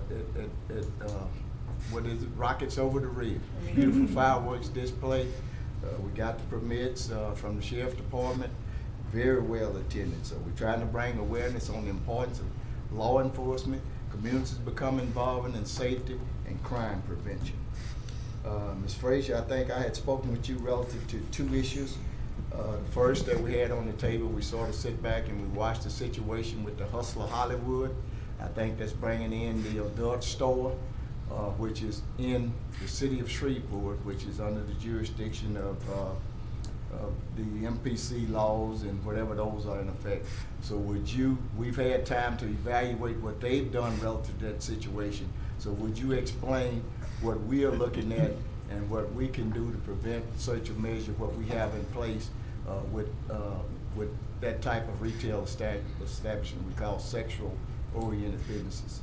what is it, Rockets Over the Ridge. Beautiful fireworks display. We got the permits from the Sheriff's Department, very well attended. So we're trying to bring awareness on the importance of law enforcement, communities becoming involved in safety, and crime prevention. Ms. Frazier, I think I had spoken with you relative to 2 issues. The first that we had on the table, we sort of sit back and we watched the situation with the Hustler Hollywood. I think that's bringing in the adult store, which is in the city of Shreveport, which is under the jurisdiction of the MPC laws and whatever those are in effect. So we've had time to evaluate what they've done relative to that situation. So would you explain what we are looking at and what we can do to prevent such a measure, what we have in place with that type of retail establishment we call sexual-oriented businesses?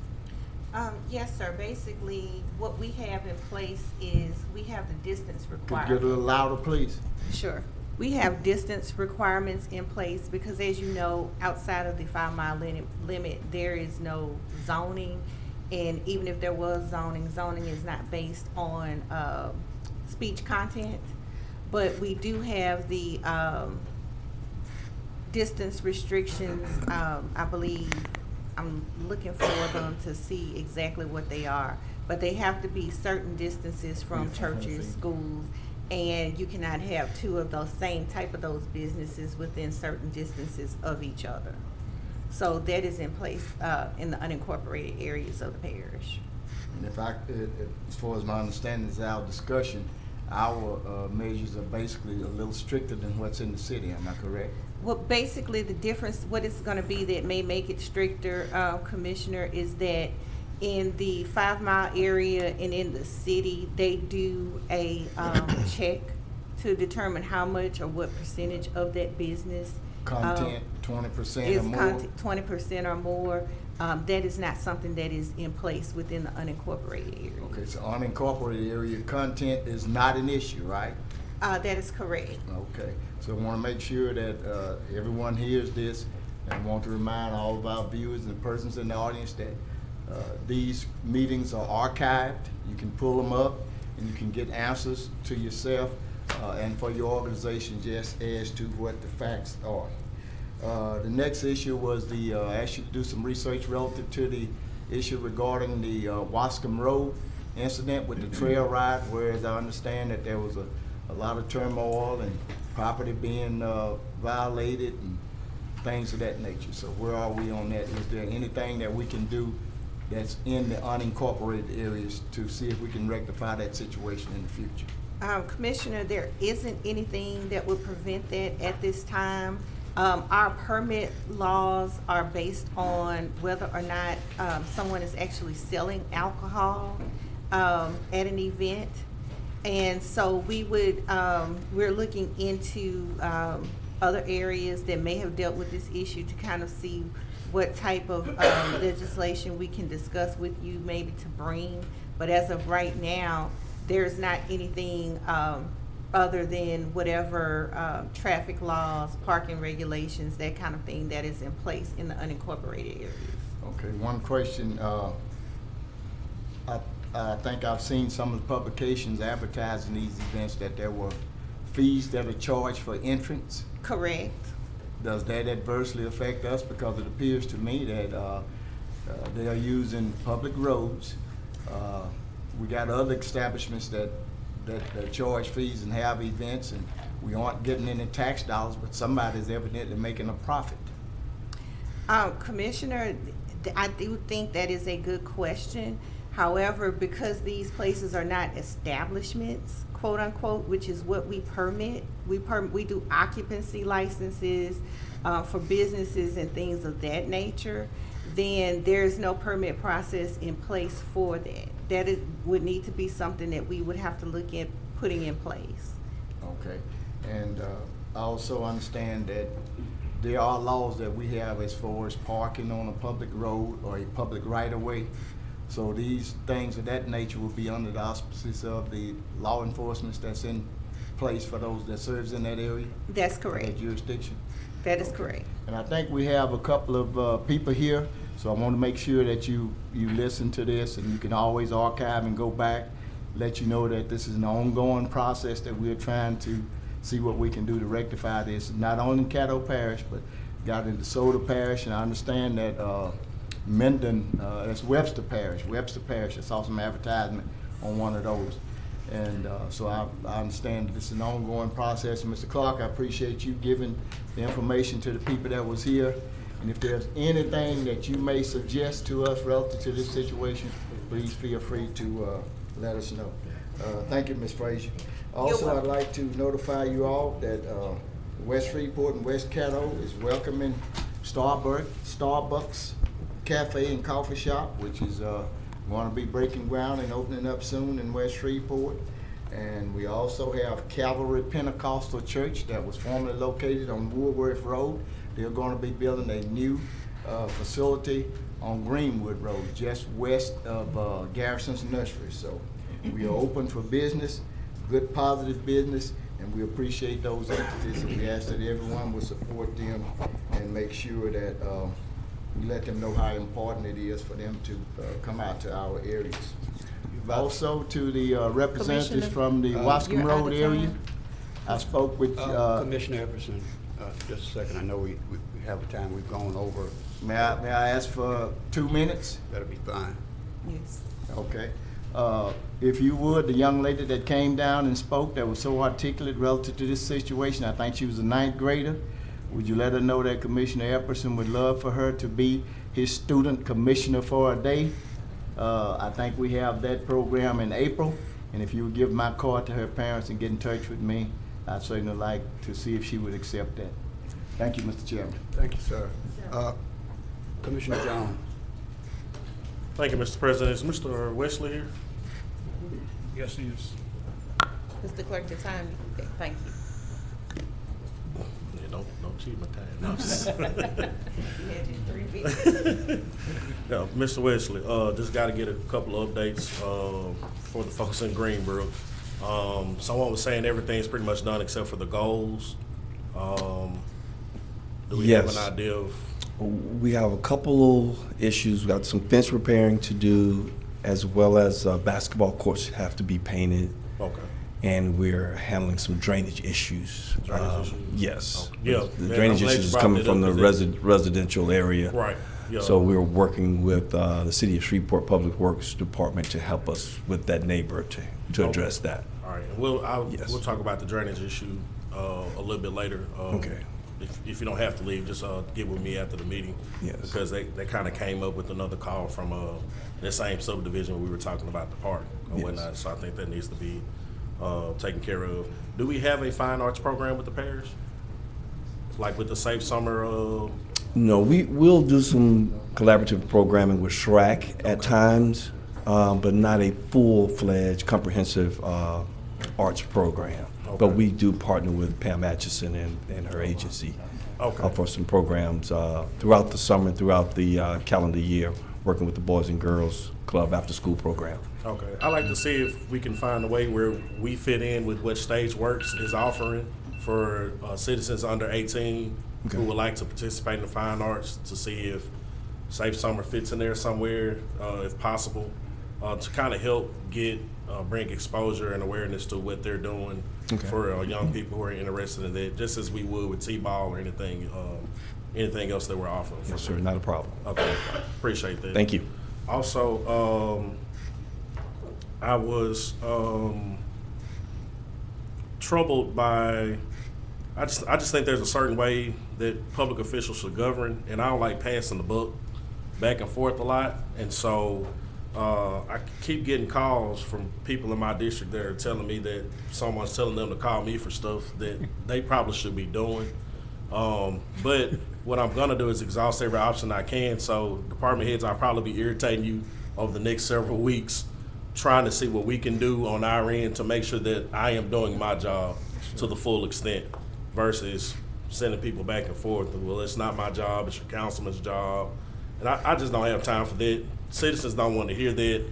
Yes, sir. Basically, what we have in place is we have the distance Could requirement. you get a little louder, please? Sure. We have distance requirements in place because, as you know, outside of the 5-mile limit, there is no zoning. And even if there was zoning is not based on speech content. But we do have the distance restrictions. I believe I'm looking for them to see exactly what they are. But they have to be certain distances from churches, schools, and you cannot have 2 of those same type of those businesses within certain distances of each other. So that is in place in the unincorporated areas of the parish. And as far as my understanding is our discussion, our measures are basically a little stricter than what's in the city, am I correct? Well, basically, the difference, what it's gonna be that may make it stricter, Commissioner, is that in the 5 Mile area and in the city, they do a, check to determine how much or what percentage of that business. Content, 20% or Is more? 20% or more. That is not something that is in place within the unincorporated area. Okay, so unincorporated area content is not an issue, right? That is correct. Okay, so I want to make sure that everyone hears this, and I want to remind all of our viewers and persons in the audience that these meetings are archived. You can pull them up, and you can get answers to yourself and for your organization just as to what the facts are. The next issue was I asked you to do some research relative to the issue regarding the Wascom Road incident with the trail ride, whereas I understand that there was a lot of turmoil and property being violated and things of that nature. So where are we on that? Is there anything that we can do that's in the unincorporated areas to see if we can rectify that situation in the future? Commissioner, there isn't anything that would prevent that at this time. Our permit laws are based on whether or not someone is actually selling alcohol at an event. And so we're looking into other areas that may have dealt with this issue to kind of see what type of legislation we can discuss with you maybe to bring. But as of right now, there's not anything other than whatever traffic laws, parking regulations, that kind of thing that is in place in the unincorporated areas. Okay, one question. I think I've seen some of the publications advertising these events that there were fees that are charged for entrance. Correct. Does that adversely affect us? Because it appears to me that they are using public roads. We got other establishments that charge fees and have events, and we aren't getting any tax dollars, but somebody's evidently making a profit. Commissioner, I do think that is a good question. However, because these places are not establishments, quote unquote, which is what we permit, we do occupancy licenses for businesses and things of that nature, then there's no permit process in place for that. That would need to be something that we would have to look at putting in place. Okay, and I also understand that there are laws that we have as far as parking on a public road or a public right-of-way. So these things of that nature will be under the auspices of the law enforcement that's in place for those that serves in that area? That's correct. That jurisdiction? That is correct. And I think we have a couple of people here, so I want to make sure that you listen to this, and you can always archive and go back, let you know that this is an ongoing process that we're trying to see what we can do to rectify this, not only in Caddo Parish, but got into DeSoto Parish, and I understand that Mendon, that's Webster Parish. I saw some advertisement on one of those. And so I understand that this is an ongoing process. And Mr. Clark, I appreciate you giving the information to the people that was here. And if there's anything that you may suggest to us relative to this situation, please feel free to let us know. Thank you, Ms. Frazier. Also, I'd like to notify you all that West Freeport and West Caddo is welcoming Starbucks Cafe and Coffee Shop, which is going to be breaking ground and opening up soon in West Freeport. And we also have Calvary Pentecostal Church that was formerly located on Woolworth Road. They're going to be building a new facility on Greenwood Road, just west of Garrison's Nursery. So we are open for business, good positive business, and we appreciate those entities, and we ask that everyone will support them and make sure that we let them know how important it is for them to come out to our areas. Also to the representatives from the Wascom Road area, I spoke with Commissioner Epperson, just a second. I know we have a time we've gone over. May I ask for 2 minutes? That'll be fine. Yes. Okay. If you would, the young lady that came down and spoke that was so articulate relative to this situation, I think she was a 9th grader. Would you let her know that Commissioner Epperson would love for her to be his student commissioner for a day? I think we have that program in April, and if you would give my card to her parents and get in touch with me, I'd certainly like to see if she would accept that. Thank you, Mr. Chairman. Thank you, sir. Commissioner Jones. Thank you, Mr. President. Is Mr. Wesley here? Yes, he is. Mr. Clerk, the time, thank you. Yeah, don't cheat my time. No, I'm just- You had your 3 minutes. No, Mr. Wesley, just got to get a couple of updates for the folks in Greenbrook. Someone was saying everything's pretty much done except for the goals. Do we have an idea of? We have a couple of issues. We got some fence repairing to do, as well as basketball courts have to be painted. Okay. And we're handling some drainage issues. Drainage issues? Yes. Okay. Yeah. The drainage I'm glad issues you is brought coming that from the up, residential area. Right. Yeah. So we're working with the City of Shreveport Public Works Department to help us with that neighbor to address that. All right. We'll talk about the drainage issue a little bit later. Okay. If you don't have to leave, just get with me after the meeting. Yes. Because they kind of came up with another call from that same subdivision we were talking about, the park or whatnot. So I think that needs to be taken care of. Do we have a fine arts program with the parish? Like with the Safe Summer? No, we'll do some collaborative programming with SHRAC at times, but not a full-fledged, comprehensive arts program. Okay. But we do partner with Pam Atchison and her agency for some programs throughout the summer, throughout the calendar year, working with the Boys and Girls Club after-school program. Okay. I like to see if we can find a way where we fit in with what Stageworks is offering for citizens under 18 who would like to participate in the fine arts, to see if Safe Summer fits in there somewhere, if possible, to kind of help bring exposure and awareness to what they're doing for young people who are interested in that, just as we would with T-ball or anything else that we're offering. Yes, sir, not a problem. Okay, appreciate that. Thank you. Also, I was troubled by, I just think there's a certain way that public officials should govern, and I don't like passing the buck back and forth a lot, and so I keep getting calls from people in my district that are telling me that someone's telling them to call me for stuff that they probably should be doing. But what I'm gonna do is exhaust every option I can. So department heads, I'll probably be irritating you over the next several weeks, trying to see what we can do on our end to make sure that I am doing my job to the full extent, versus sending people back and forth. Well, it's not my job, it's your councilman's job. And I just don't have time for that. Citizens don't want to hear that.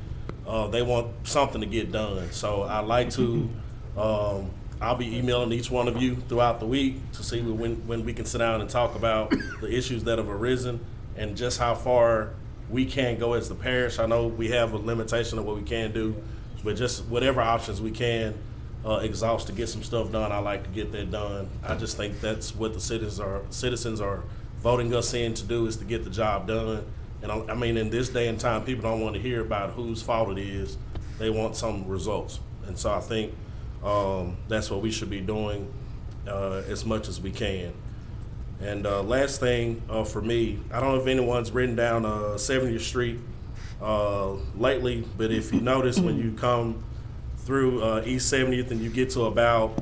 They want something to get done. So I like to, I'll be emailing each one of you throughout the week to see when we can sit down and talk about the issues that have arisen and just how far we can go as the parish. I know we have a limitation of what we can do, but just whatever options we can exhaust to get some stuff done, I like to get that done. I just think that's what the citizens are voting us in to do, is to get the job done. And I mean, in this day and time, people don't want to hear about whose fault it is. They want some results. And so I think that's what we should be doing as much as we can. And last thing for me, I don't know if anyone's written down 70th Street lately, but if you notice when you come through East 70th and you get to about,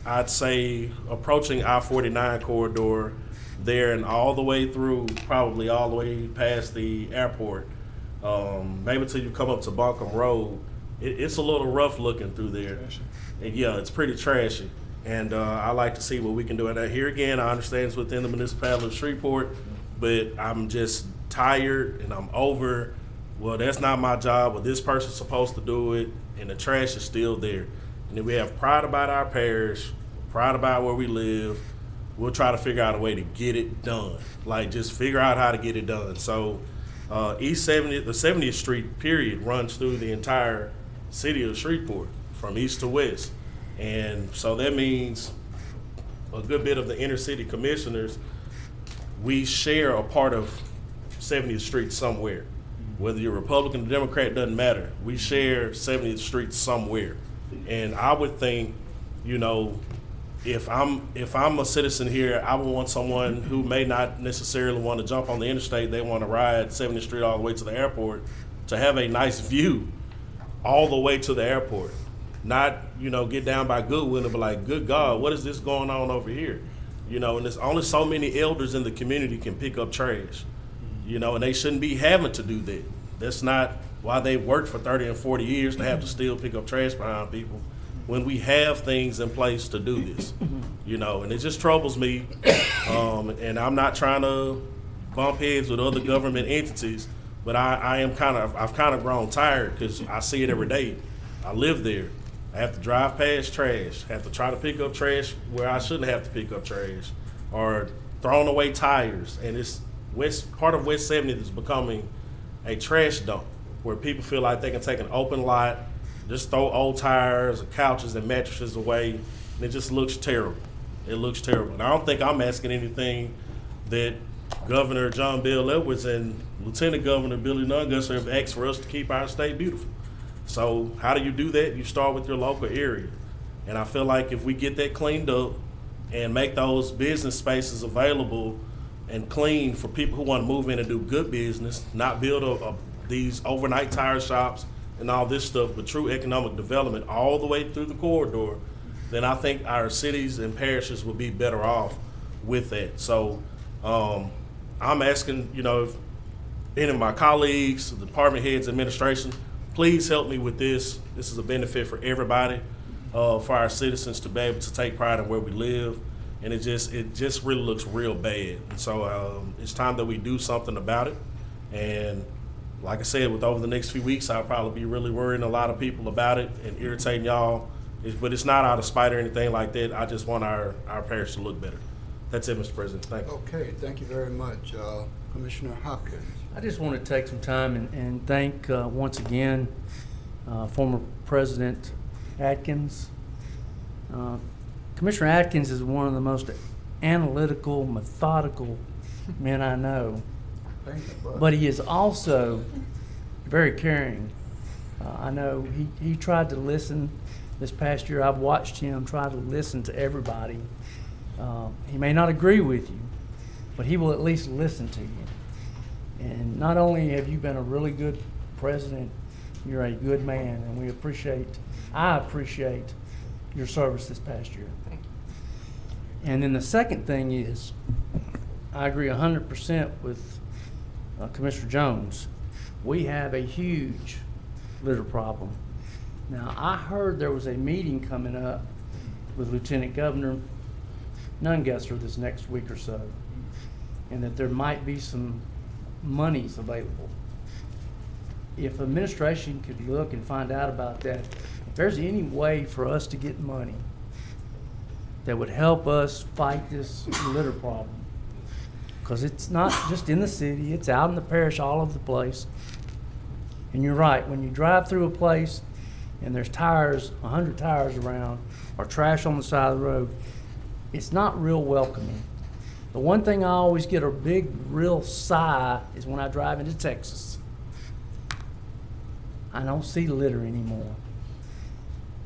I'd say approaching I-49 corridor there and all the way through, probably all the way past the airport, maybe until you come up to Buncombe Road, it's a little rough looking through there. And yeah, it's pretty trashy. And I like to see what we can do. And here again, I understand it's within the municipality of Shreveport, but I'm just tired and I'm over, well, that's not my job, well, this person's supposed to do it, and the trash is still there. And then we have pride about our parish, pride about where we live. We'll try to figure out a way to get it done. Like, just figure out how to get it done. So East 70th, the 70th Street period runs through the entire city of Shreveport from east to west. And so that means a good bit of the inner city commissioners, we share a part of 70th Street somewhere. Whether you're Republican or Democrat, doesn't matter. We share 70th Street somewhere. And I would think, you know, if I'm a citizen here, I would want someone who may not necessarily want to jump on the interstate. They want to ride 70th Street all the way to the airport to have a nice view all the way to the airport. Not, get down by Goodwill and be like, good God, what is this going on over here? And there's only so many elders in the community can pick up trash, and they shouldn't be having to do that. That's not why they worked for 30 and 40 years to have to still pick up trash behind people when we have things in place to do this, and it just troubles me. And I'm not trying to bump heads with other government entities, but I've kind of grown tired because I see it every day. I live there. I have to drive past trash, have to try to pick up trash where I shouldn't have to pick up trash, or throwing away tires. And it's part of West 70th is becoming a trash dump where people feel like they can take an open lot, just throw old tires, couches, and mattresses away, and it just looks terrible. It looks terrible. And I don't think I'm asking anything that Governor John Bell Edwards and Lieutenant Governor Billy Nungesser have asked for us to keep our state beautiful. So how do you do that? You start with your local area. And I feel like if we get that cleaned up and make those business spaces available and clean for people who want to move in and do good business, not build these overnight tire shops and all this stuff, but true economic development all the way through the corridor, then I think our cities and parishes will be better off with that. So I'm asking, if any of my colleagues, department heads, administration, please help me with this. This is a benefit for everybody, for our citizens to be able to take pride in where we live. And it just really looks real bad. And so it's time that we do something about it. And like I said, with over the next few weeks, I'll probably be really worrying a lot of people about it and irritating y'all. But it's not out of spite or anything like that. I just want our parish to look better. That's it, Mr. President. Thank you. Okay, thank you very much. Commissioner Hopkins. I just want to take some time and thank once again former President Atkins. Commissioner Atkins is one of the most analytical, methodical men I know. But he is also very caring. I know he tried to listen this past year. I've watched him try to listen to everybody. He may not agree with you, but he will at least listen to you. And not only have you been a really good president, you're a good man, and I appreciate your service this past year. Thank you. And then the second thing is, I agree 100% with Commissioner Jones. We have a huge litter problem. Now, I heard there was a meeting coming up with Lieutenant Governor Nungesser this next week or so, and that there might be some monies available. If administration could look and find out about that, if there's any way for us to get money that would help us fight this litter problem, because it's not just in the city, it's out in the parish all over the place. And you're right, when you drive through a place and there's tires, 100 tires around, or trash on the side of the road, it's not real welcoming. The one thing I always get a big, real sigh is when I drive into Texas. I don't see litter anymore.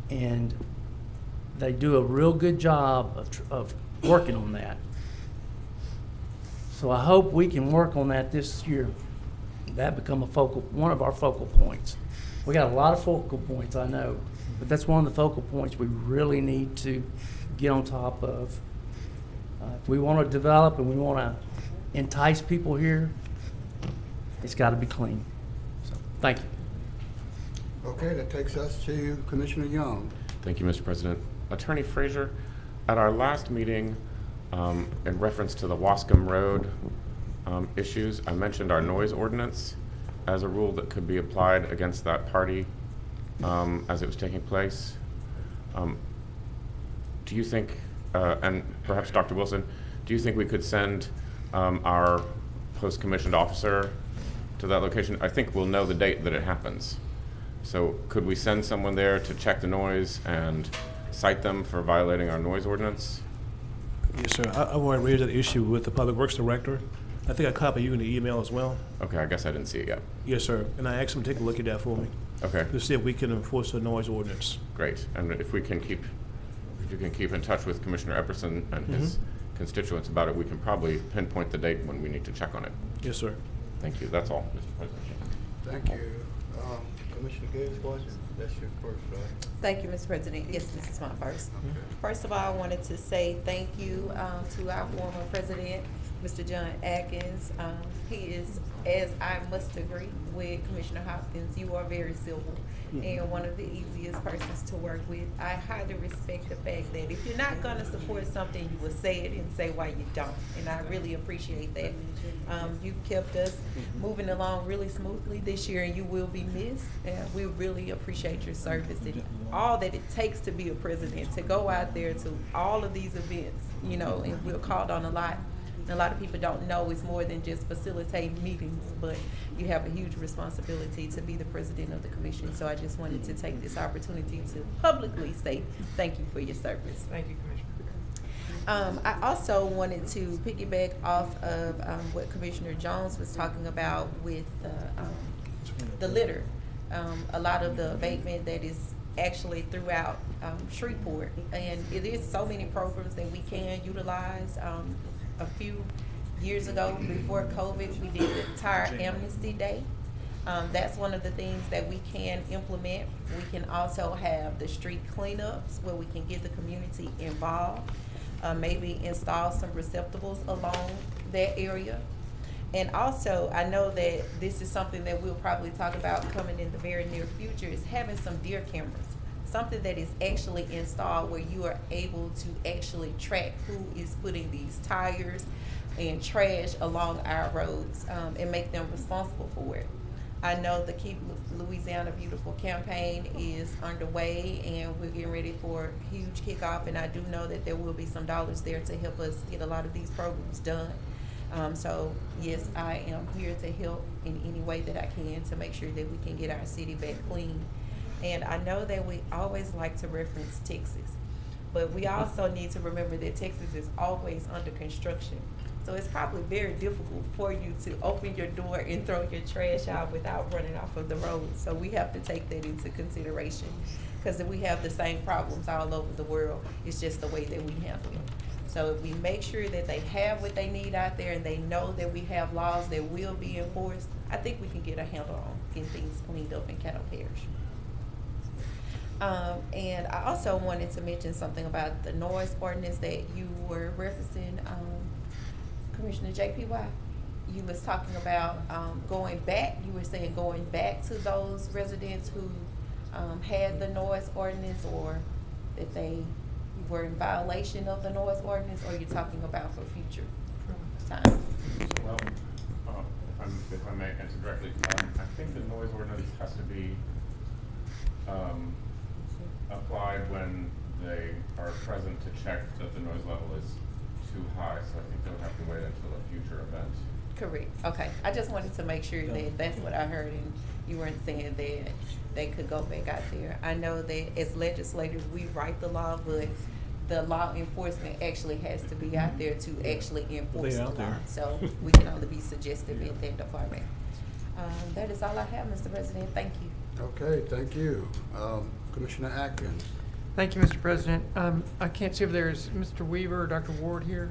And they do a real good job of working on that. So I hope we can work on that this year. That become one of our focal points. We got a lot of focal points, I know, but that's one of the focal points we really need to get on top of. If we want to develop and we want to entice people here, it's got to be clean. So, thank you. Okay, that takes us to Commissioner Young. Thank you, Mr. President. Attorney Frazier, at our last meeting, in reference to the Wascom Road issues, I mentioned our noise ordinance as a rule that could be applied against that party as it was taking place. Do you think, and perhaps Dr. Wilson, do you think we could send our post-commissioned officer to that location? I think we'll know the date that it happens. So could we send someone there to check the noise and cite them for violating our noise ordinance? Yes, sir. I want to raise that issue with the Public Works Director. I think I copied you in the email as well. Okay, I guess I didn't see it yet. Yes, sir. And I asked him to take a look at that for me. Okay. To see if we can enforce the noise ordinance. Great. And if we can keep you can keep in touch with Commissioner Epperson and his constituents about it, we can probably pinpoint the date when we need to check on it. Yes, sir. Thank you. That's all, Mr. President. Thank you. Commissioner Gates, that's your first, right? Thank you, Mr. President. Yes, this is my first. First of all, I wanted to say thank you to our former president, Mr. John Atkins. He is, as I must agree with Commissioner Hopkins, you are very civil and one of the easiest persons to work with. I highly respect the fact that if you're not going to support something, you will say it and say why you don't. And I really appreciate that. You've kept us moving along really smoothly this year, and you will be missed. And we really appreciate your service and all that it takes to be a president, to go out there to all of these events, you know, and we're called on a lot. And a lot of people don't know it's more than just facilitating meetings, but you have a huge responsibility to be the president of the commission. So I just wanted to take this opportunity to publicly say thank you for your service. Thank you, Commissioner. I also wanted to piggyback off of what Commissioner Jones was talking about with the litter. A lot of the abatement that is actually throughout Shreveport, and it is so many programs that we can utilize. A few years ago, before COVID, we did the Tire Amnesty Day. That's one of the things that we can implement. We can also have the street cleanups where we can get the community involved, maybe install some receptacles along that area. And also, I know that this is something that we'll probably talk about coming in the very near future, is having some deer cameras. Something that is actually installed where you are able to actually track who is putting these tires and trash along our roads and make them responsible for it. I know the Keep Louisiana Beautiful campaign is underway, and we're getting ready for a huge kickoff, and I do know that there will be some dollars there to help us get a lot of these programs done. So yes, I am here to help in any way that I can to make sure that we can get our city back clean. And I know that we always like to reference Texas, but we also need to remember that Texas is always under construction. So it's probably very difficult for you to open your door and throw your trash out without running off of the road. So we have to take that into consideration, because we have the same problems all over the world. It's just the way that we handle it. So if we make sure that they have what they need out there and they know that we have laws that will be enforced, I think we can get a handle on getting things cleaned up in Caddo Parish. And I also wanted to mention something about the noise ordinance that you were referencing, Commissioner JPY. You was talking about going back. You were saying going back to those residents who had the noise ordinance, or that they were in violation of the noise ordinance, or you're talking about for future times? Well, if I may answer directly, I think the noise ordinance has to be applied when they are present to check that the noise level is too high. So I think they'll have to wait until a future event. Correct. Okay. I just wanted to make sure that that's what I heard, and you weren't saying that they could go back out there. I know that as legislators, we write the law, but the law enforcement actually has to be out there to actually enforce the law. So we can only be suggestive in that department. That is all I have, Mr. President. Thank you. Okay, thank you. Commissioner Atkins. Thank you, Mr. President. I can't see if there's Mr. Weaver or Dr. Ward here.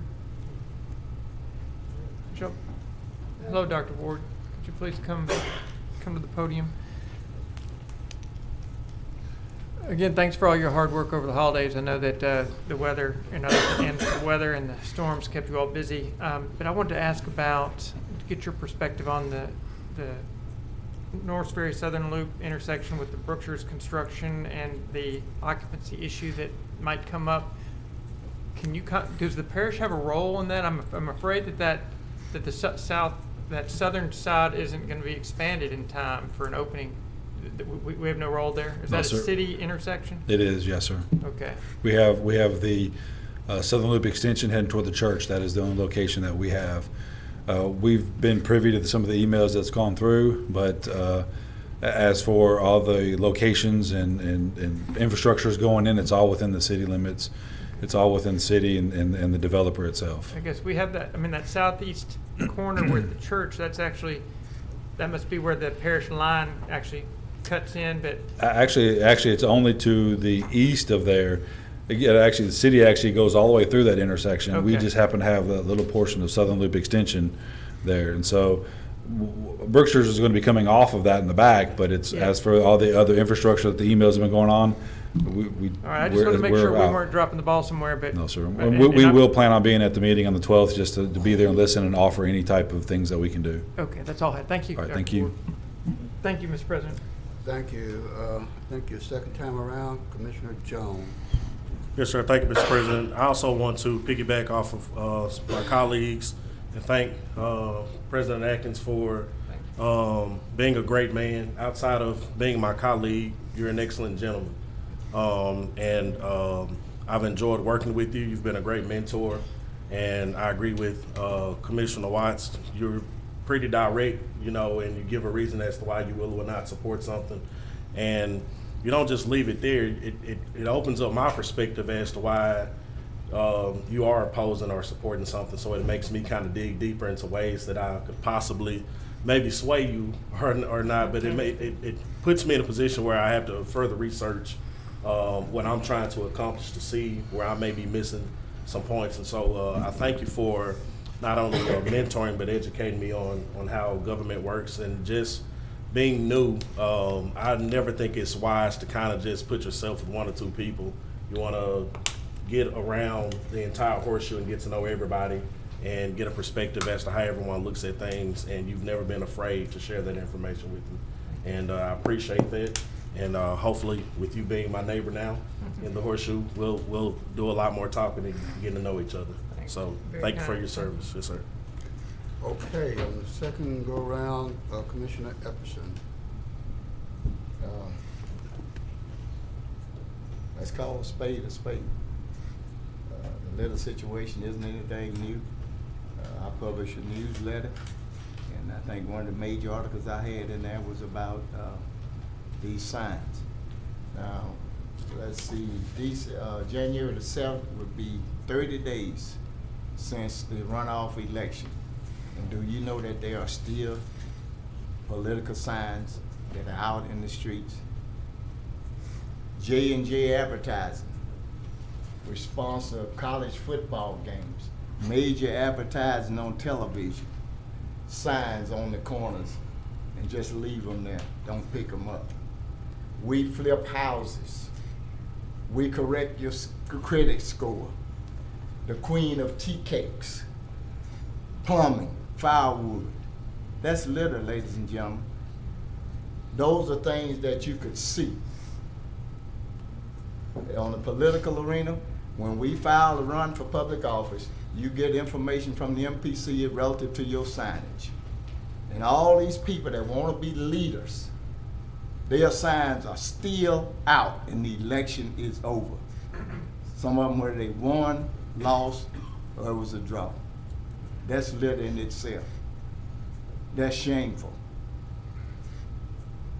Hello, Dr. Ward. Could you please come to the podium? Again, thanks for all your hard work over the holidays. I know that the weather and the storms kept you all busy. But I wanted to ask about, to get your perspective on the North Ferry Southern Loop intersection with the Brookshire's construction and the occupancy issue that might come up. Does the parish have a role in that? I'm afraid that the southern side isn't going to be expanded in time for an opening. We have no role there. Is that a city intersection? It is, yes, sir. Okay. We have the Southern Loop extension heading toward the church. That is the only location that we have. We've been privy to some of the emails that's gone through, but as for all the locations and infrastructures going in, it's all within the city limits. It's all within the city and the developer itself. I guess we have that. I mean, that southeast corner where the church. That must be where the parish line actually cuts in. But actually, it's only to the east of there Again, actually, the city actually goes all the way through that intersection. We Okay. just happen to have that little portion of Southern Loop Extension there. And so Brookshire's is going to be coming off of that in the back, but it's, Yeah. as for all the other infrastructure that the emails have been going on, we. All right, I just want to make sure we weren't dropping the ball somewhere, but. No, sir. And- We and will plan on being at the meeting on the 12th, just to be there and listen and offer any type of things that we can do. Okay, that's all I had. Thank you. All right, Dr. thank you. Ward. Thank you, Mr. President. Thank you. Thank you. Second time around, Commissioner Jones. Yes, sir. Thank you, Mr. President. I also want to piggyback off of my colleagues and thank President Atkins for being a great man. Outside of being my colleague, you're an excellent gentleman. I've enjoyed working with you. You've been a great mentor. And I agree with Commissioner Watts. You're pretty direct, you know, and you give a reason as to why you will or not support something. And you don't just leave it there. It opens up my perspective as to why you are opposing or supporting something. So it makes me kind of dig deeper into ways that I could possibly maybe sway you or not. But it puts me in a position where I have to further research what I'm trying to accomplish to see where I may be missing some points. And so I thank you for not only mentoring but educating me on how government works. And just being new, I never think it's wise to kind of just put yourself with one or two people. You want to get around the entire horseshoe and get to know everybody and get a perspective as to how everyone looks at things, and you've never been afraid to share that information with me. And I appreciate that. And hopefully with you being my neighbor now in the horseshoe, we'll do a lot more talking and getting to know each other. So thank you for your service. Yes, sir. Okay, on the second go around, Commissioner Epperson. Let's call a spade a spade. The little situation isn't anything new. I published a newsletter, and I think one of the major articles I had in there was about these signs. Now, let's see, January the 7th would be 30 days since the runoff election. And do you know that there are still political signs that are out in the streets? J&J Advertising, we sponsor college football games, major advertising on television, signs on the corners, and just leave them there, don't pick them up. We flip houses. We correct your credit score. The queen of tea cakes, plumbing, firewood. That's litter, ladies and gentlemen. Those are things that you could see. On the political arena, when we file a run for public office, you get information from the MPC relative to your signage. And all these people that want to be leaders, their signs are still out and the election is over. Some of them where they won, lost, or it was a draw. That's litter in itself. That's shameful.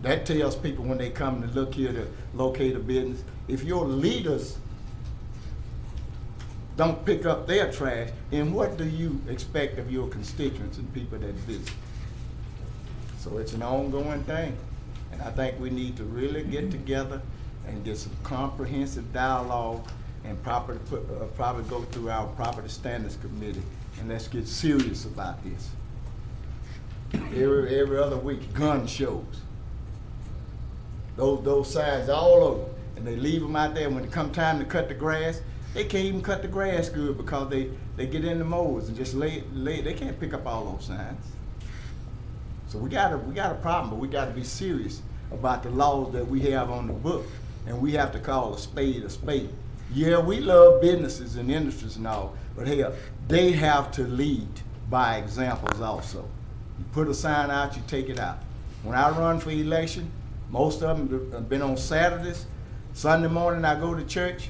That tells people when they come to look here to locate a business, if your leaders don't pick up their trash, then what do you expect of your constituents and people that visit? So it's an ongoing thing. And I think we need to really get together and get some comprehensive dialogue and probably go through our property standards committee, and let's get serious about this. Every other week, gun shows. Those signs all over, and they leave them out there. When it come time to cut the grass, they can't even cut the grass good because they get in the mowers and just lay. They can't pick up all those signs. So we got a problem, but we got to be serious about the laws that we have on the book, and we have to call a spade a spade. Yeah, we love businesses and industries and all, but hell, they have to lead by examples also. You put a sign out, you take it out. When I run for election, most of them have been on Saturdays. Sunday morning I go to church,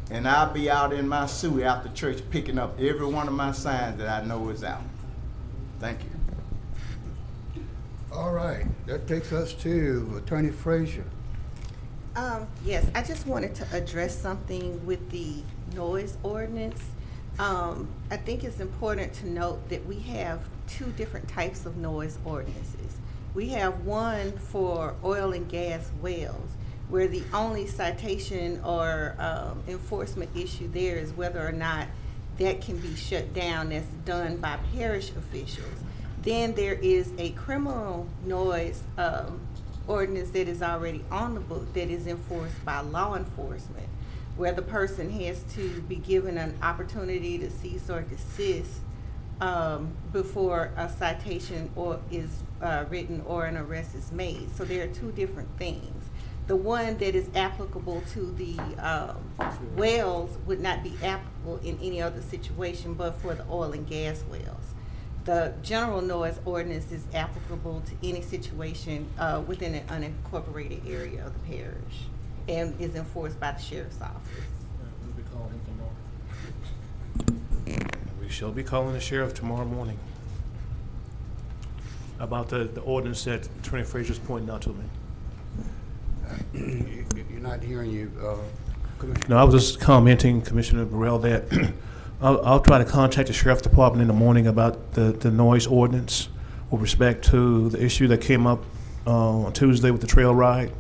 and I'll be out in my suit after church picking up every one of my signs that I know is out. Thank you. All right, that takes us to Attorney Frazier. Yes, I just wanted to address something with the noise ordinance. I think it's important to note that we have two different types of noise ordinances. We have one for oil and gas wells, where the only citation or enforcement issue there is whether or not that can be shut down. That's done by parish officials. Then there is a criminal noise ordinance that is already on the book that is enforced by law enforcement, where the person has to be given an opportunity to cease or desist before a citation or is written or an arrest is made. So there are two different things. The one that is applicable to the wells would not be applicable in any other situation but for the oil and gas wells. The general noise ordinance is applicable to any situation within an unincorporated area of the parish and is enforced by the sheriff's office. We'll be calling him tomorrow. We shall be calling the sheriff tomorrow morning about the ordinance that Attorney Frazier's pointing out to me. You're not hearing you, Commissioner. No, I was just commenting, Commissioner Burrell, that I'll try to contact the Sheriff's Department in the morning about the noise ordinance with respect to the issue that came up on Tuesday with the trail ride,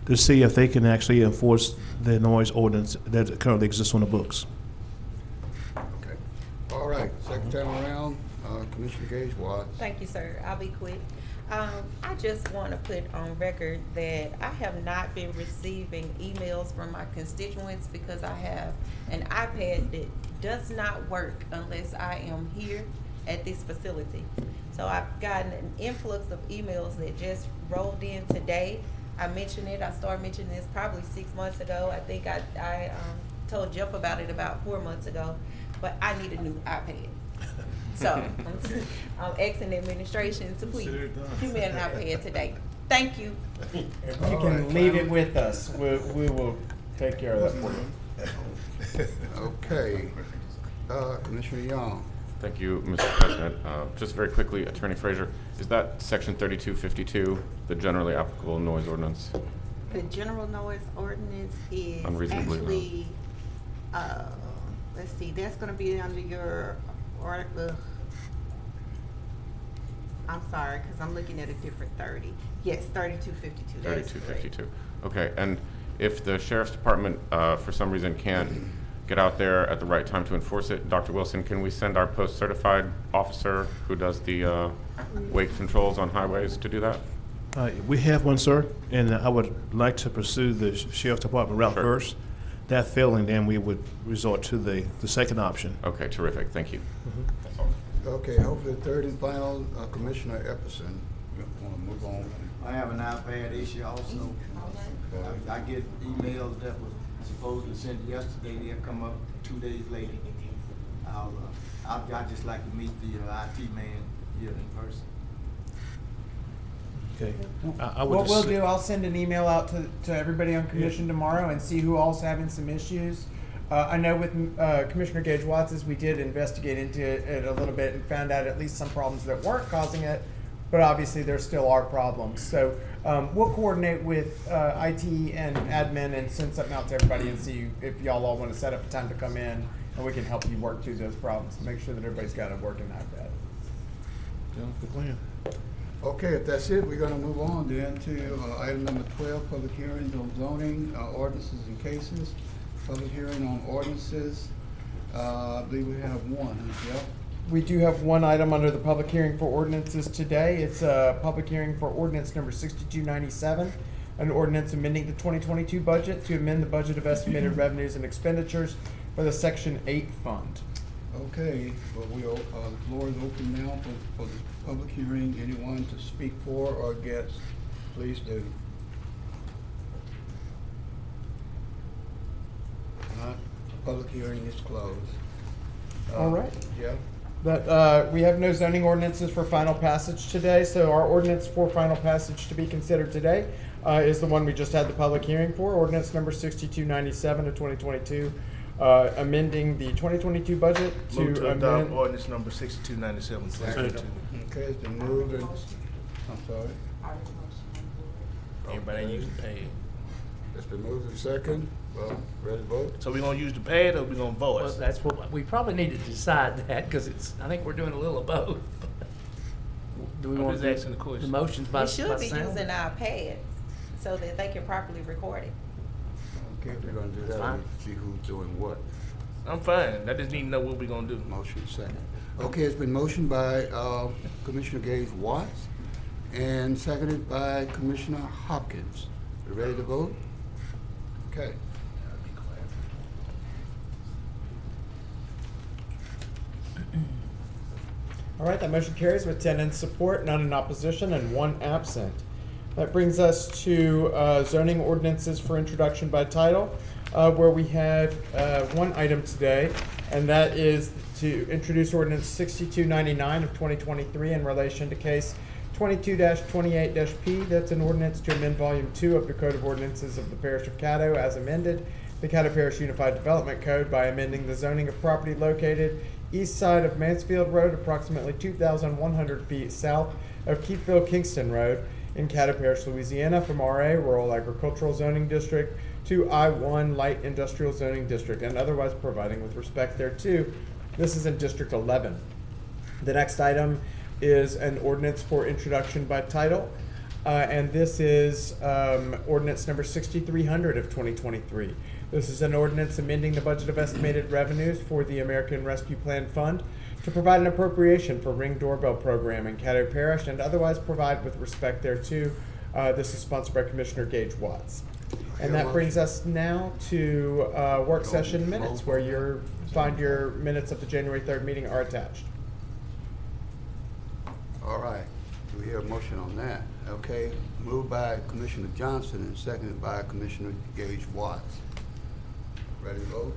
to see if they can actually enforce the noise ordinance that currently exists on the books. Okay. All right, second time around, Commissioner Gage Watts. Thank you, sir. I'll be quick. I just want to put on record that I have not been receiving emails from my constituents because I have an iPad that does not work unless I am here at this facility. So I've gotten an influx of emails that just rolled in today. I mentioned it. I started mentioning this probably 6 months ago. I think I told Jeff about it about 4 months ago, but I need a new iPad. So I'm asking the administration to please give me an iPad today. Thank you. If you can leave it with us, we will take care of that for you. Okay. Commissioner Young. Thank you, Mr. President. Just very quickly, Attorney Frazier, is that Section 3252, the generally applicable noise ordinance? The general noise ordinance is Unreasonably actually, let's see, that's gonna be under your article. I'm sorry, because I'm looking at a different 30. Yes, 3252. 3252. Okay, and if the Sheriff's Department, for some reason, can't get out there at the right time to enforce it, Dr. Wilson, can we send our post-certified officer who does the weight controls on highways to do that? We have one, sir, and I would like to pursue the Sheriff's Department route first. That failing, then we would resort to the second option. Okay, terrific. Thank you. That's all. Okay, hopefully third and final, Commissioner Epperson. We want to move on. I have an iPad issue also. I get emails that was supposed to send yesterday, they'll come up 2 days later. I'd just like to meet the IT man here in person. Okay. What we'll do, I'll send an email out to everybody on commission tomorrow and see who all's having some issues. I know with Commissioner Gage Watts, we did investigate into it a little bit and found out at least some problems that weren't causing it, but obviously there still are problems. So we'll coordinate with IT and admin and send something out to everybody and see if y'all all want to set up a time to come in and we can help you work through those problems, make sure that everybody's got a working iPad. Good plan. Okay, if that's it, we're going to move on then to item number 12, public hearings on zoning ordinances and cases. Public hearing on ordinances. I believe we have one, Jeff. We do have one item under the public hearing for ordinances today. It's a public hearing for ordinance number 6297, an ordinance amending the 2022 budget to amend the budget of estimated revenues and expenditures for the Section 8 fund. Okay, well, the floor is open now for the public hearing. Anyone to speak for or against, please do. Not, public hearing is closed. All right. Yeah. But we have no zoning ordinances for final passage today, so our ordinance for final passage to be considered today is the one we just had the public hearing for, ordinance number 6297 of 2022. Amending the 2022 budget to Move to adopt amend ordinance number 6297, 2022. Okay, it's been moved and, I'm sorry. Everybody ain't using the pad. It's been moved and second. Well, ready to vote? So we gonna use the pad or we gonna vote? Well, that's what, we probably need to decide that, because I think we're doing a little of both. Do we I'm want just to asking the question. the motions by We should be sound? using our pads so that they can properly record it. Okay, if we're gonna do that, Fine. we need to see who's doing what. I'm fine. I just need to know what we're gonna do. Motion second. Okay, it's been motioned by Commissioner Gage Watts and seconded by Commissioner Hopkins. You ready to vote? Okay. All right, that motion carries with 10 in support, none in opposition, and 1 absent. That brings us to zoning ordinances for introduction by title, where we have one item today, and that is to introduce ordinance 6299 of 2023 in relation to case 22-28-P. That's an ordinance to amend Volume 2 of the Code of Ordinances of the Parish of Caddo as amended, the Caddo Parish Unified Development Code, by amending the zoning of property located east side of Mansfield Road, approximately 2,100 feet south of Keithville Kingston Road in Caddo Parish, Louisiana, from RA, Rural Agricultural Zoning District, to I-1 Light Industrial Zoning District, and otherwise providing with respect thereto. This is in District 11. The next item is an ordinance for introduction by title, and this is ordinance number 6300 of 2023. This is an ordinance amending the budget of estimated revenues for the American Rescue Plan Fund to provide an appropriation for Ring Doorbell Program in Caddo Parish and otherwise provide with respect thereto. This is sponsored by Commissioner Gage Watts. And that brings us now to work session minutes, where you find your minutes of the January 3rd meeting are attached. All right. Do we hear a motion on that? Okay. Moved by Commissioner Johnson and seconded by Commissioner Gage Watts. Ready to vote?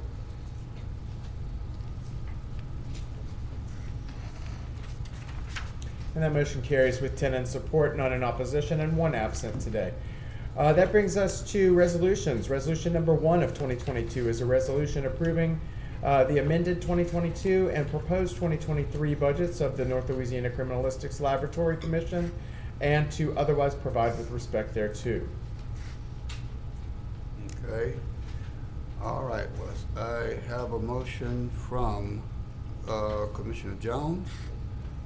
And that motion carries with 10 in support, none in opposition, and 1 absent today. That brings us to resolutions. Resolution number 1 of 2022 is a resolution approving the amended 2022 and proposed 2023 budgets of the North Louisiana Criminalistics Laboratory Commission, and to otherwise provide with respect thereto. Okay. All right, Wes. I have a motion from Commissioner Jones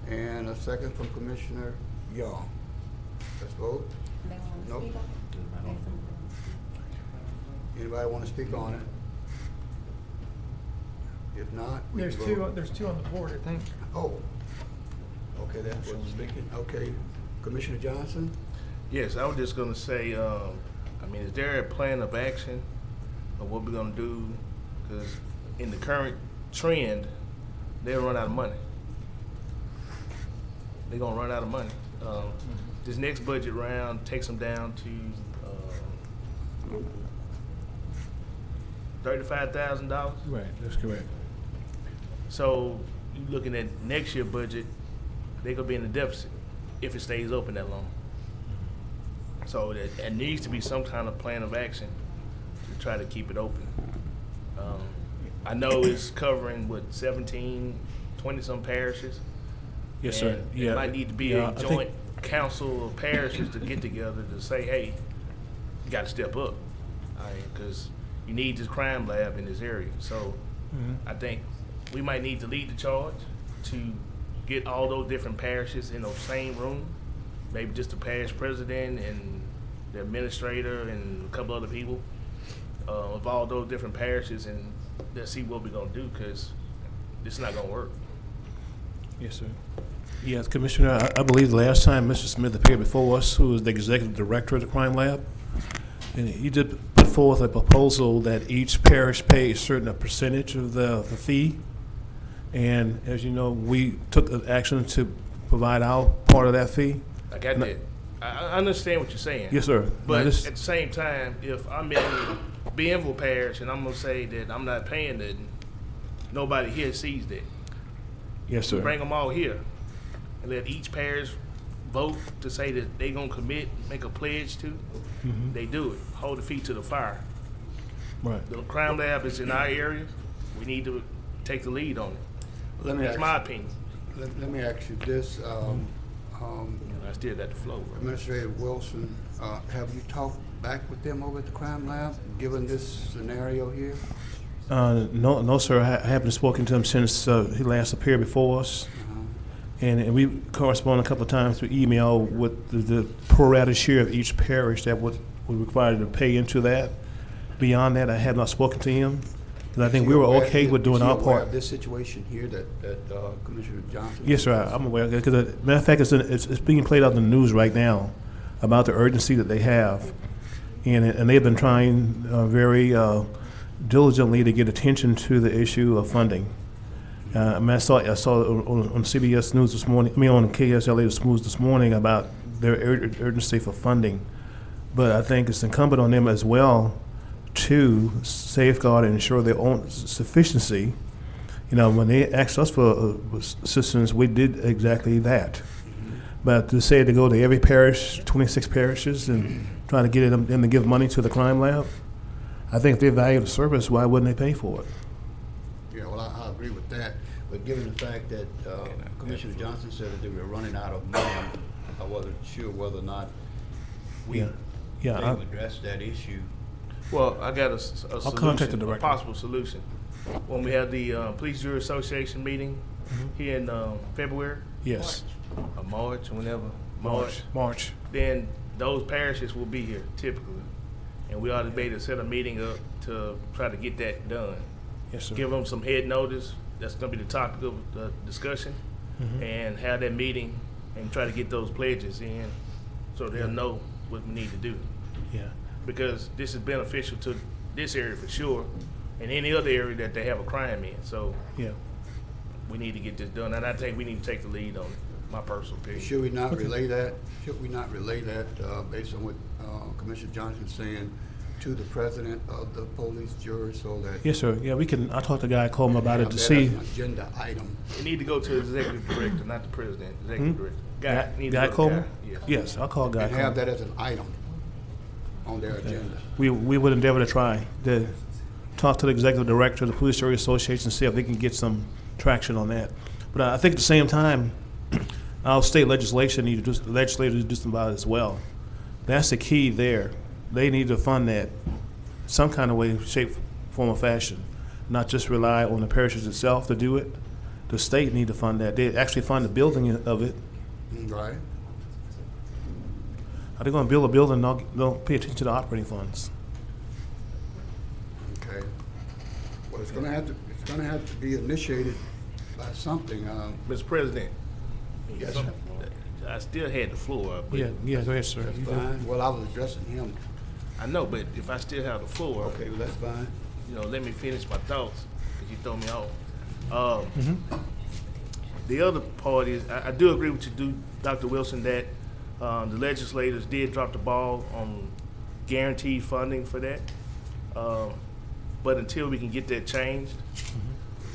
and a second from Commissioner Young. Let's vote. Nope. Anybody want to speak on it? If not, we There's can two. vote. There's two on the board, I think. Oh. Okay, that's what's speaking. Okay, Commissioner Johnson? Yes, I was just gonna say, I mean, is there a plan of action of what we're gonna do? Because in the current trend, they'll run out of money. They're gonna run out of money. This next budget round takes them down to $35,000. Right, that's correct. So you looking at next year's budget, they gonna be in a deficit if it stays open that long. So there needs to be some kind of plan of action to try to keep it open. I know it's covering, what, 17, 20-some parishes? Yes, sir. And Yeah. It might need to be Yeah, a I think- joint council of parishes to get together to say, hey, you gotta step up. Because you need this crime lab in this area. So I think we might need to lead the charge to get all those different parishes in the same room. Maybe just the parish president and the administrator and a couple other people of all those different parishes, and let's see what we're gonna do, because it's not gonna work. Yes, sir. Yes, Commissioner, I believe the last time Mr. Smith appeared before us, who was the executive director of the crime lab, and he did put forth a proposal that each parish pay a certain percentage of the fee. And as you know, we took the action to provide our part of that fee. I got that. I understand what you're saying. Yes, sir. But Now, this- at the same time, if I'm in Bienville Parish and I'm gonna say that I'm not paying nothing, nobody here sees that. Yes, sir. Bring them all here and let each parish vote to say that they gonna commit, make a pledge to. Mhm. They do it. Hold the feet to the fire. Right. The crime lab is in our area. We need to take the lead on it. Let me That's ask- my opinion. Let me ask you this, I still got the flow. Administrator Wilson, have you talked back with them over at the crime lab, given this scenario here? No, sir. I haven't spoken to him since he last appeared before us. And we corresponded a couple of times through email with the pro rata share of each parish that would we're required to pay into that. Beyond that, I have not spoken to him, because I think we Is were he aware- okay with doing is he our aware part. of this situation here that Commissioner Johnson? Yes, sir, I'm aware, because matter of fact, it's being played out in the news right now about the urgency that they have. And they've been trying very diligently to get attention to the issue of funding. I mean, I saw on CBS News this morning, on KSLA News this morning about their urgency for funding. But I think it's incumbent on them as well to safeguard and ensure their own sufficiency. You know, when they asked us for assistance, we did exactly that. But to say to go to every parish, 26 parishes, and try to get them to give money to the crime lab, I think if they value the service, why wouldn't they pay for it? Yeah, well, I agree with that. But given the fact that Commissioner Johnson said that they were running out of money, I wasn't sure whether or not we Yeah, would address that issue. Well, I got a solution, contact the a director. possible solution. When we had the Police Jury Association meeting here in February, Yes. or March, whenever, March. then those parishes will be here typically. And we ought to be able to set a meeting up to try to get that done. Yes, sir. Give them some head notice, that's gonna be the topic of the discussion, and have that meeting and try to get those pledges in so they'll know what we need to do. Yeah. Because this is beneficial to this area for sure, and any other area that they have a crime in, so Yeah. we need to get this done, and I think we need to take the lead on it, my personal opinion. Should we not relay that? Should we not relay that based on what Commissioner Johnson's saying to the president of the police jury so that? Yes, sir. Yeah, we can. I talked to Guy Coleman about it have to that see. as an agenda item. It need to go to the executive director, not the president, executive director. Need to Guy go to Coleman? Yes. Yes, I'll call Guy And have Coleman. that as an item on their agenda. We would endeavor to try to talk to the executive director of the Police Jury Association and see if they can get some traction on that. But I think at the same time, our state legislation need to do, legislators do something about it as well. That's the key there. They need to fund that some kind of way, shape, form, or fashion. Not just rely on the parishes itself to do it. The state need to fund that. They actually fund the building of it. Right. Are they going to build a building and don't pay attention to the operating funds? Okay. Well, it's gonna have to be initiated by something. Mr. President. Yes, some- I still had the floor. But Yeah, go ahead, sir. That's You go. fine. Well, I was addressing him. I know, but if I still have the floor, Okay, well, that's fine. let me finish my thoughts, because you throw me off. The other part is, I do agree with you, Dr. Wilson, that the legislators did drop the ball on guaranteed funding for that. But until we can get that changed,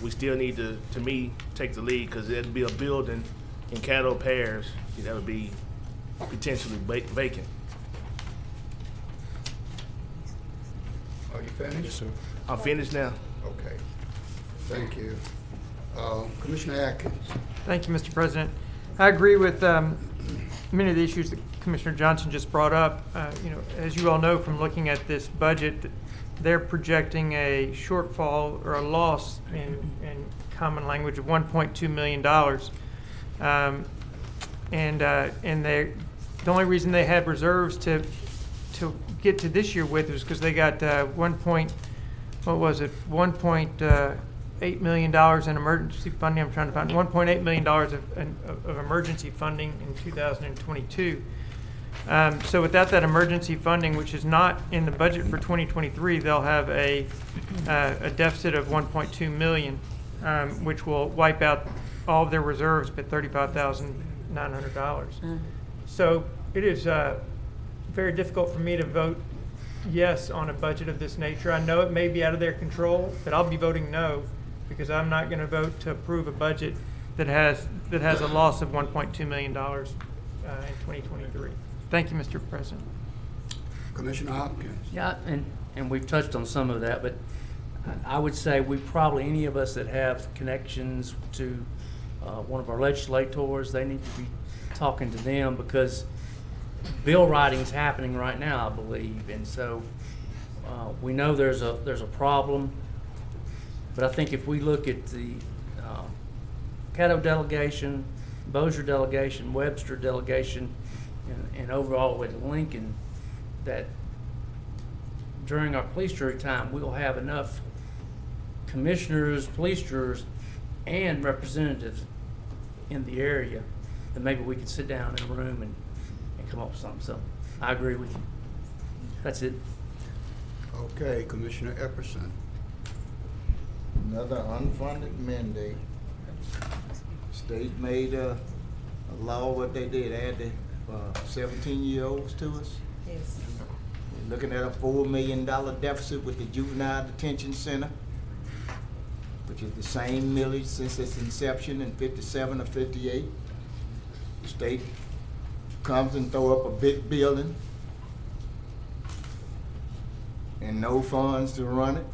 we still need to me, take the lead, because there'd be a building in Caddo Parish that would be potentially vacant. Are you finished? Yes, sir. I'm finished now. Okay. Thank you. Commissioner Atkins. Thank you, Mr. President. I agree with many of the issues that Commissioner Johnson just brought up. As you all know from looking at this budget, they're projecting a shortfall or a loss in common language of $1.2 million. The only reason they had reserves to get to this year with was because they got $1.8 million in emergency funding. I'm trying to find $1.8 million of emergency funding in 2022. So without that emergency funding, which is not in the budget for 2023, they'll have a deficit of $1.2 million, which will wipe out all of their reserves by $35,900. So it is very difficult for me to vote yes on a budget of this nature. I know it may be out of their control, but I'll be voting no, because I'm not going to vote to approve a budget that has a loss of $1.2 million in 2023. Thank you, Mr. President. Commissioner Hopkins. Yeah, and we've touched on some of that, but I would say any of us that have connections to one of our legislators, they need to be talking to them, because bill writing's happening right now, I believe, and so we know there's a problem. But I think if we look at the Caddo delegation, Bossier delegation, Webster delegation, and overall with Lincoln, that during our police jury time, we'll have enough commissioners, police jurors, and representatives in the area that maybe we could sit down in a room and come up with something. So I agree with you. That's it. Okay, Commissioner Epperson. Another unfunded mandate. State made a law, what they did, add the 17-year-olds to us. Yes. We're looking at a $4 million deficit with the juvenile detention center, which is the same millage since its inception in 57 or 58. The state comes and throw up a big building and no funds to run it.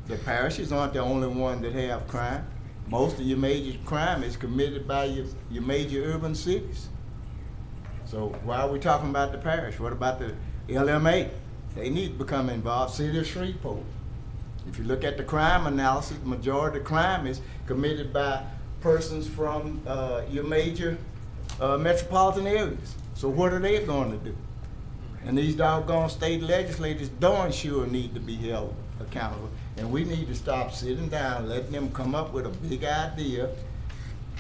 The parishes aren't the only one that have crime. Most of your major crime is committed by your major urban cities. So why are we talking about the parish? What about the LMA? They need to become involved. City of Shreveport. If you look at the crime analysis, the majority of crime is committed by persons from your major metropolitan areas. So what are they going to do? And these doggone state legislators darn sure need to be held accountable. And we need to stop sitting down, letting them come up with a big idea,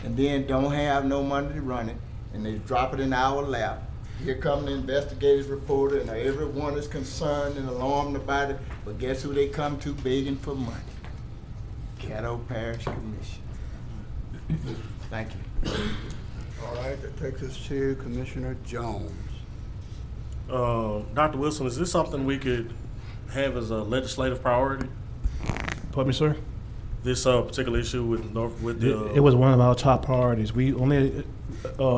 and then don't have no money to run it, and they drop it in our lap. Here come the investigative reporter, and everyone is concerned and alarmed about it, but guess who they come to begging for money? Caddo Parish Commission. Thank you. All right, that takes us to Commissioner Jones. Dr. Wilson, is this something we could have as a legislative priority? Pardon me, sir? This particular issue with the... It was one of our top priorities. We only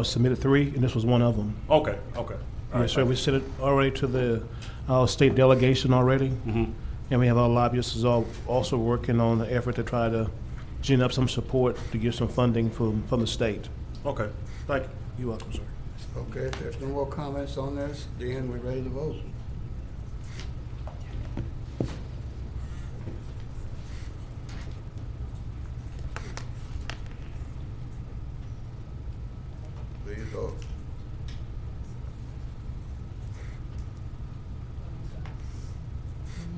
submitted 3, and this was one of them. Okay, okay. Yes, sir. We sent it already to our state delegation already. Mm-hmm. And we have our lobbyists also working on the effort to try to gin up some support to get some funding from the state. Okay, thank you. You're welcome, sir. Okay, if there's no more comments on this, then we're ready to vote. Please vote.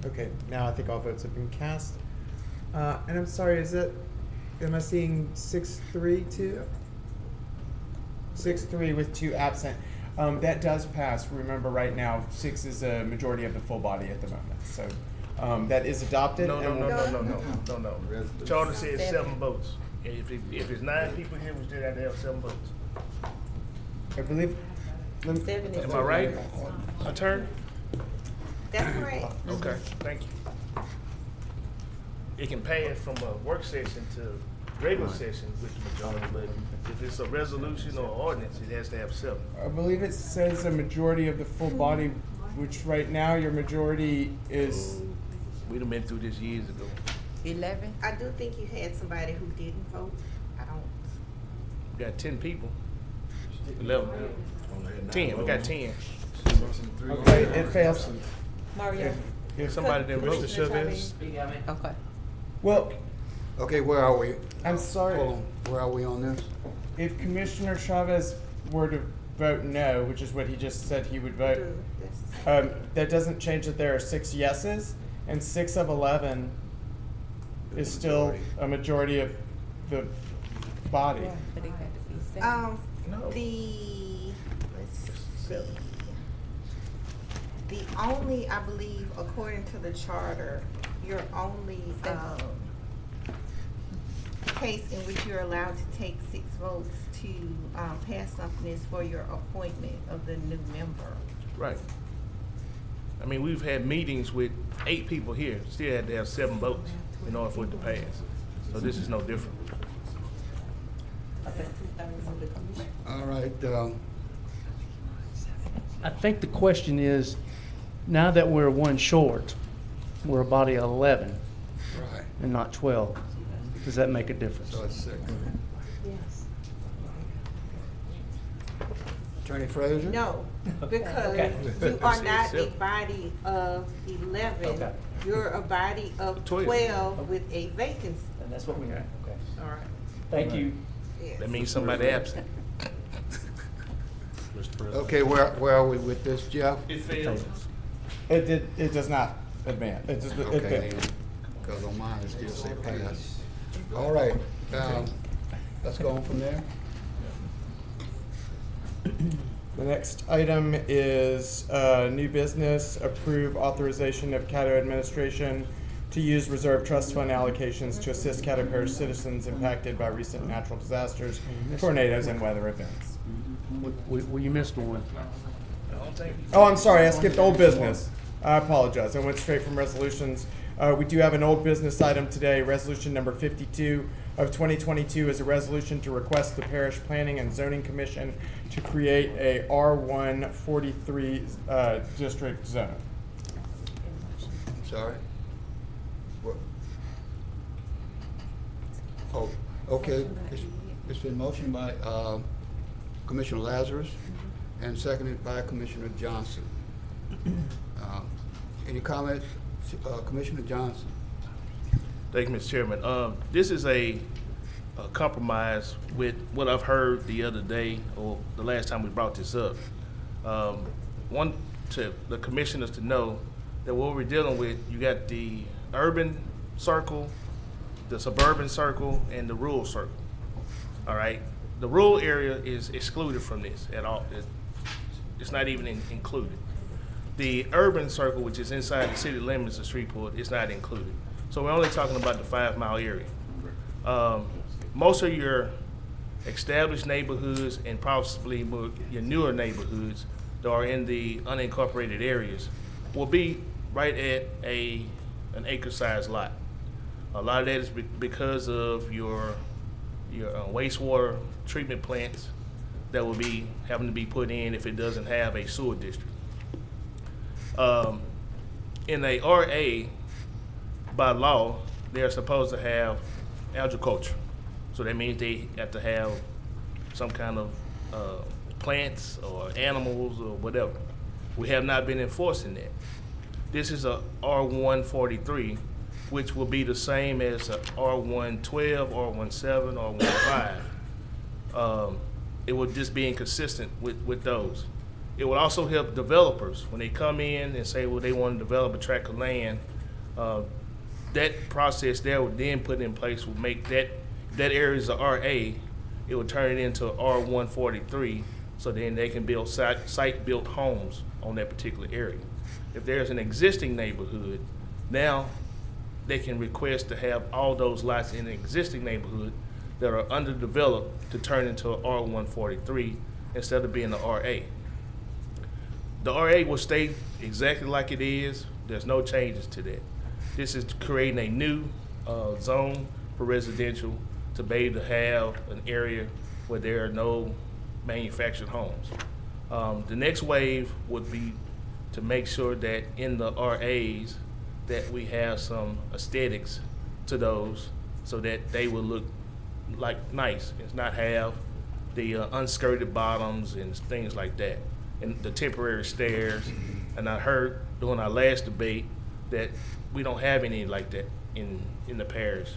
Okay, now I think all votes have been cast. And I'm sorry, am I seeing 6-3 too? 6-3 with 2 absent. That does pass. Remember, right now, 6 is a majority of the full body at the moment. So that is adopted. No. Resolution. Charter says 7 votes. And if it's 9 people here, we still have to have 7 votes. I believe. 7 is Am I right? My turn? That's right. Okay, thank you. It can pass from a work session to regular session with the majority, but if it's a resolution or ordinance, it has to have 7. I believe it says a majority of the full body, which right now your majority is. We'd have been through this years ago. 11. I do think you had somebody who didn't vote. I don't. We got 10 people. 11. 10. We got 10. Okay, it fails. Mario. If somebody didn't vote, the Chavez. Okay. Well, okay, where are we? I'm sorry. Hold on. Where are we on this? If Commissioner Chavez were to vote no, which is what he just said he would vote, that doesn't change that there are 6 yeses, and 6 of 11 is still a majority of the body. Yeah, but it had to be 7. Let's see. The only, I believe, according to the charter, your only case in which you're allowed to take 6 votes to pass something is for your appointment of the new member. Right. I mean, we've had meetings with 8 people here, still had to have 7 votes in order for it to pass. So this is no different. All right. I think the question is, now that we're 1 short, we're a body of 11 Right. and not 12. Does that make a difference? So it's 6. Yes. Attorney Frazier? No, because you are not a body of 11. Okay. You're a body of 12 with a vacancy. And that's what we got. Okay. All right. Thank you. Yes. That means somebody absent. Okay, where are we with this, Jeff? It fails. It does not advance. It just, Okay, it failed. because on mine it still say pass. All right, let's go on from there. The next item is new business, approve authorization of Caddo administration to use reserve trust fund allocations to assist Caddo Parish citizens impacted by recent natural disasters, tornadoes, and weather events. Well, you missed one. Oh, I'm sorry, I skipped old business. I apologize, I went straight from resolutions. We do have an old business item today, resolution number 52 of 2022 is a resolution to request the Parish Planning and Zoning Commission to create a R143 district zone. Sorry? What? Oh, okay, it's been motioned by Commissioner Lazarus and seconded by Commissioner Johnson. Any comments, Commissioner Johnson? Thank you, Mr. Chairman. This is a compromise with what I've heard the other day, or the last time we brought this up. Want to the commissioners to know that what we're dealing with, you got the urban circle, the suburban circle, and the rural circle. All right? The rural area is excluded from this at all. It's not even included. The urban circle, which is inside the city limits of Shreveport, is not included. So we're only talking about the 5 mile area. Most of your established neighborhoods and possibly your newer neighborhoods that are in the unincorporated areas will be right at an acre-sized lot. A lot of that is because of your wastewater treatment plants that will be having to be put in if it doesn't have a sewer district. In a RA, by law, they're supposed to have agriculture. So that means they have to have some kind of plants or animals or whatever. We have not been enforcing that. This is a R143, which will be the same as a R112, R17, R15. It will just be inconsistent with those. It will also help developers when they come in and say, well, they want to develop a tract of land. That process there would then put in place will make that area is a RA, it will turn it into R143, so then they can build site-built homes on that particular area. If there's an existing neighborhood, now they can request to have all those lots in the existing neighborhood that are underdeveloped to turn into a R143 instead of being an RA. The RA will stay exactly like it is. There's no changes to that. This is creating a new zone for residential to be able to have an area where there are no manufactured homes. The next wave would be to make sure that in the RAs that we have some aesthetics to those so that they will look like nice. It's not have the unskirted bottoms and things like that, and the temporary stairs. And I heard during our last debate that we don't have any like that in the parish,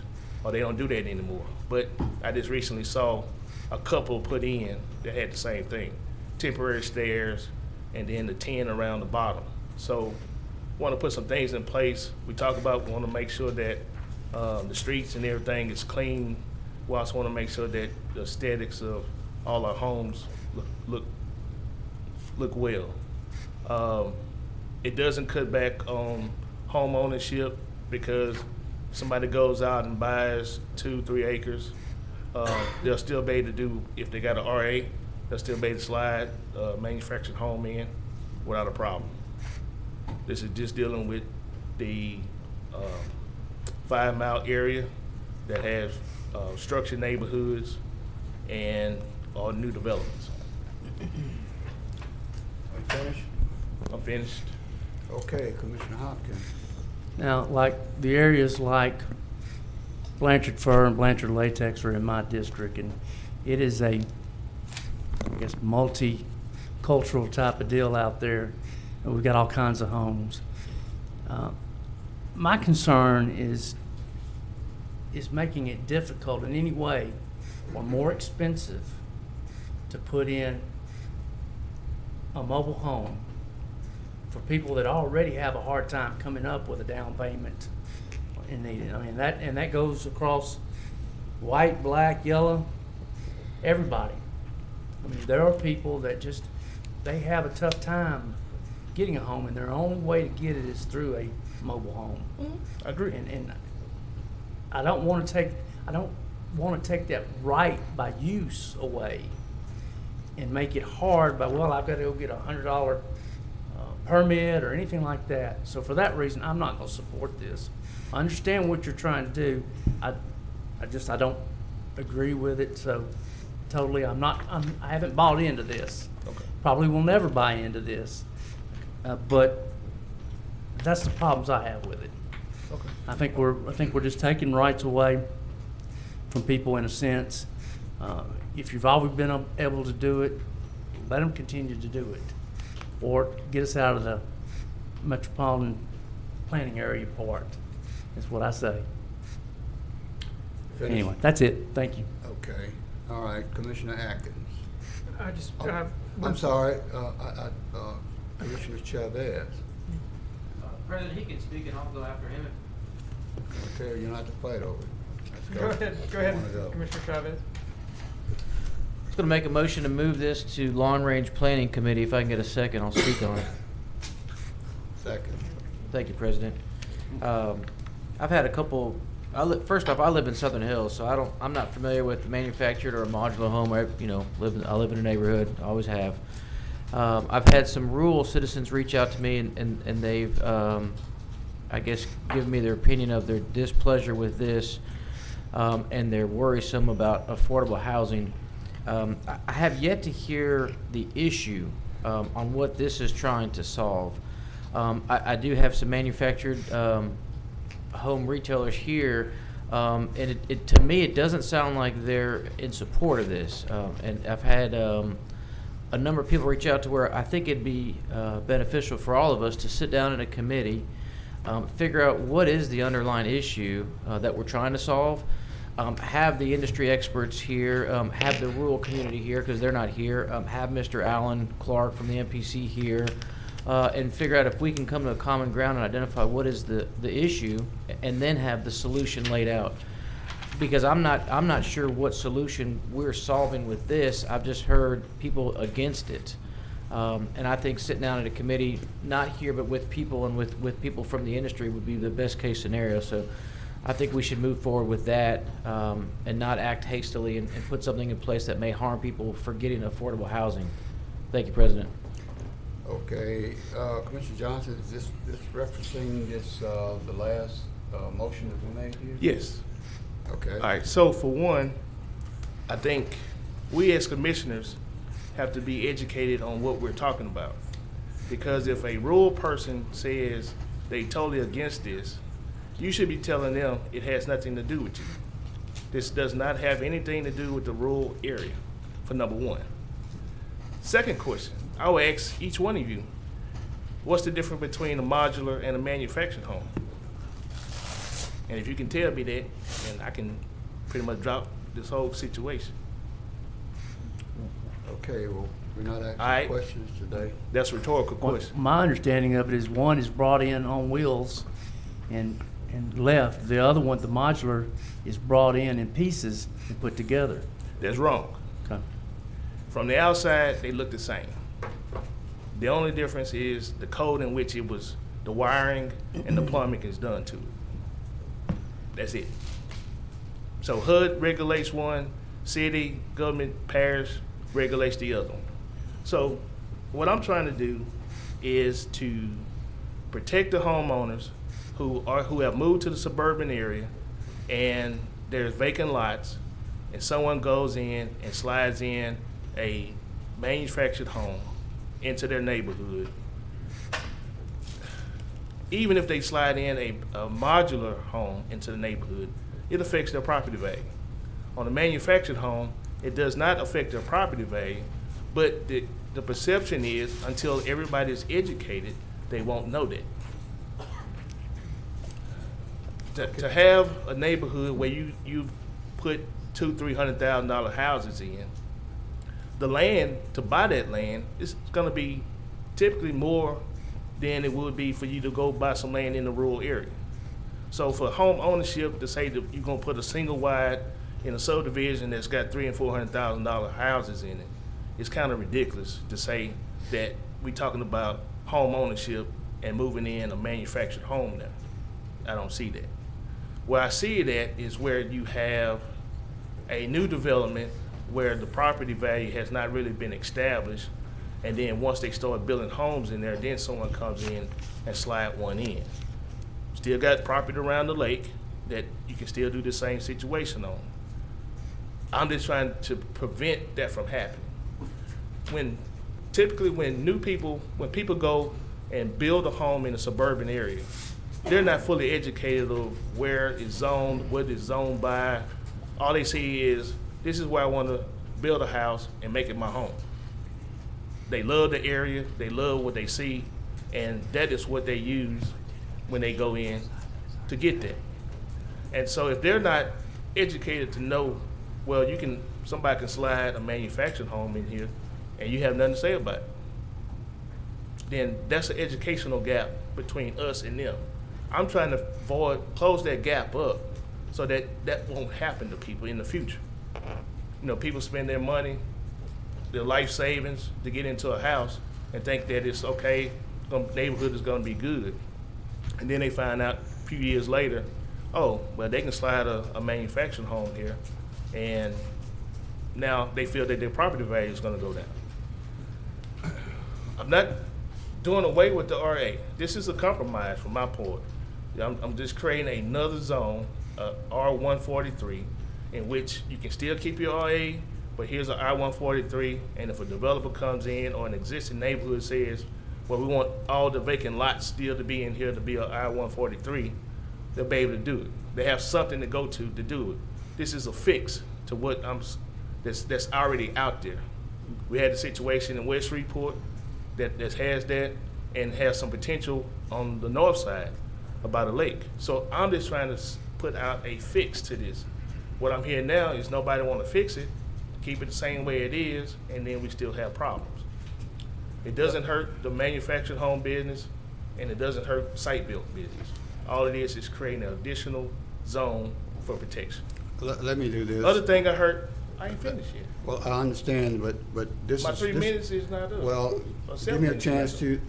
or they don't do that anymore. But I just recently saw a couple put in that had the same thing, temporary stairs and then the tin around the bottom. So want to put some things in place. We want to make sure that the streets and everything is clean. We also want to make sure that the aesthetics of all our homes look well. It doesn't cut back on home ownership because somebody goes out and buys 2-3 acres, they'll still be able to do, if they got an RA, they'll still be able to slide a manufactured home in without a problem. This is just dealing with the 5 mile area that has structured neighborhoods and all new developments. Are you finished? I'm finished. Okay, Commissioner Hopkins. Now, like the areas like Blanchard Fir and Blanchard Latex are in my district, and it is a, I guess, multicultural type of deal out there. And we've got all kinds of homes. My concern is making it difficult in any way or more expensive to put in a mobile home for people that already have a hard time coming up with a down payment. And that goes across white, black, yellow, everybody. I mean, there are people that just, they have a tough time getting a home, and their only way to get it is through a mobile home. I agree. And I don't want to take that right by use away and make it hard by, well, I've got to go get a $100 permit or anything like that. So for that reason, I'm not going to support this. I understand what you're trying to do. I don't agree with it. So totally, I haven't bought into this. Okay. Probably will never buy into this. But that's the problems I have with it. Okay. I think we're just taking rights away from people in a sense. If you've always been able to do it, let them continue to do it, or get us out of the metropolitan planning area part. That's what I say. Finish. Anyway, that's it. Thank you. Okay. All right, Commissioner Atkins. I just, I'm sorry, Commissioner Chavez. President, he can speak and I'll go after him. Okay, you're not to fight over it. go ahead, Wanna go. Commissioner Chavez. I was going to make a motion to move this to Long Range Planning Committee. If I can get a second, I'll speak on it. Second. Thank you, President. I've had a couple. First off, I live in Southern Hills, so I'm not familiar with the manufactured or a modular home. I live in a neighborhood. I always have. I've had some rural citizens reach out to me, and they've, I guess, given me their opinion of their displeasure with this, and they're worrisome about affordable housing. I have yet to hear the issue on what this is trying to solve. I do have some manufactured home retailers here, and to me, it doesn't sound like they're in support of this. And I've had a number of people reach out to where I think it'd be beneficial for all of us to sit down in a committee, figure out what is the underlying issue that we're trying to solve, have the industry experts here, have the rural community here because they're not here, have Mr. Alan Clark from the MPC here, and figure out if we can come to a common ground and identify what is the issue, and then have the solution laid out. Because I'm not sure what solution we're solving with this. I've just heard people against it, and I think sitting down at a committee, not here but with people and with people from the industry would be the best case scenario. So I think we should move forward with that and not act hastily and put something in place that may harm people for getting affordable housing. Thank you, President. Okay, Commissioner Johnson, is this referencing the last motion that we made here? Yes. Okay. All right, so for one, I think we as commissioners have to be educated on what we're talking about. Because if a rural person says they totally against this, you should be telling them it has nothing to do with you. This does not have anything to do with the rural area, for number one. Second question, I will ask each one of you, what's the difference between a modular and a manufactured home? And if you can tell me that, then I can pretty much drop this whole situation. Okay, well, we're not asking All right. questions today. That's a rhetorical question. My understanding of it is one is brought in on wheels and left. The other one, the modular, is brought in pieces and put together. That's wrong. Okay. From the outside, they look the same. The only difference is the code in which the wiring and the plumbing is done to it. That's it. So HUD regulates one, city, government, parish regulates the other one. So what I'm trying to do is to protect the homeowners who have moved to the suburban area and there's vacant lots and someone goes in and slides in a manufactured home into their neighborhood. Even if they slide in a modular home into the neighborhood, it affects their property value. On a manufactured home, it does not affect their property value, but the perception is until everybody is educated, they won't know that. To have a neighborhood where you've put $200,000-300,000 houses in, the land, to buy that land, is gonna be typically more than it would be for you to go buy some land in the rural area. So for home ownership, to say that you're gonna put a single wide in a subdivision that's got $300,000 and $400,000 houses in it, it's kind of ridiculous to say that we're talking about home ownership and moving in a manufactured home now. I don't see that. Where I see it at is where you have a new development where the property value has not really been established, and then once they start building homes in there, then someone comes in and slide one in. Still got property around the lake that you can still do the same situation on. I'm just trying to prevent that from happening. Typically when people go and build a home in a suburban area, they're not fully educated of where it's zoned, what it's zoned by. All they see is, this is where I want to build a house and make it my home. They love the area, they love what they see, and that is what they use when they go in to get there. And so if they're not educated to know, well, somebody can slide a manufactured home in here and you have nothing to say about it, then that's an educational gap between us and them. I'm trying to close that gap up so that that won't happen to people in the future. People spend their money, their life savings to get into a house and think that it's okay, neighborhood is gonna be good. And then they find out a few years later, oh, well, they can slide a manufactured home here, and now they feel that their property value is gonna go down. I'm not doing away with the RA. This is a compromise from my part. I'm just creating another zone, R143, in which you can still keep your RA, but here's an R143, and if a developer comes in or an existing neighborhood says, well, we want all the vacant lots still to be in here to be a I-143, they'll be able to do it. They have something to go to do it. This is a fix to what that's already out there. We had the situation in West Shreveport that has that and has some potential on the north side about a lake. So I'm just trying to put out a fix to this. What I'm hearing now is nobody want to fix it, keep it the same way it is, and then we still have problems. It doesn't hurt the manufactured home business, and it doesn't hurt site-built business. All it is creating an additional zone for protection. Let me do this. Other thing I heard, I ain't finished yet. Well, I understand, but this My is... 3 minutes is not up. Well, give me a chance to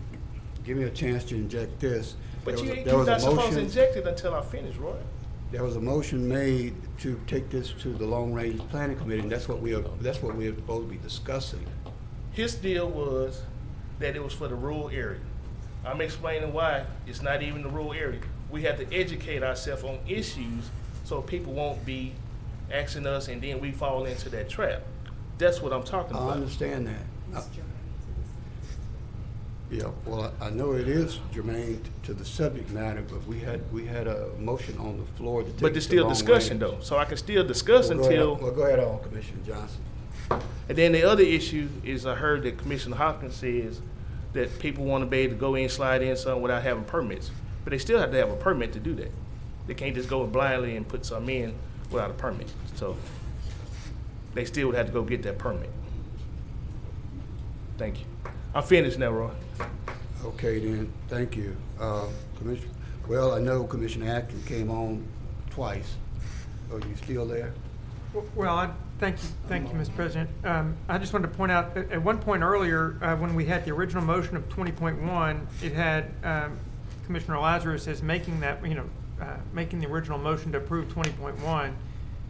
inject this. But you're not supposed to inject it until I finish, Roy. There was a motion made to take this to the Long Range Planning Committee, and that's what we are supposed to be discussing. His deal was that it was for the rural area. I'm explaining why it's not even the rural area. We have to educate ourselves on issues so people won't be asking us and then we fall into that trap. That's what I'm talking about. I understand that. Yeah, well, I know it is germane to the subject matter, but we had a motion on the floor to take. But there's still discussion though, so I can still discuss until. Well, go ahead on, Commissioner Johnson. And then the other issue is I heard that Commissioner Hopkins says that people want to be able to go in, slide in something without having permits. But they still have to have a permit to do that. They can't just go blindly and put something in without a permit. So they still would have to go get that permit. Thank you. I'm finished now, Roy. Okay then, thank you. Commissioner, well, I know Commissioner Atkins came on twice. Are you still there? Well, thank you, Mr. President. I just wanted to point out, at one point earlier, when we had the original motion of 20.1, it had Commissioner Lazarus as making that, making the original motion to approve 20.1,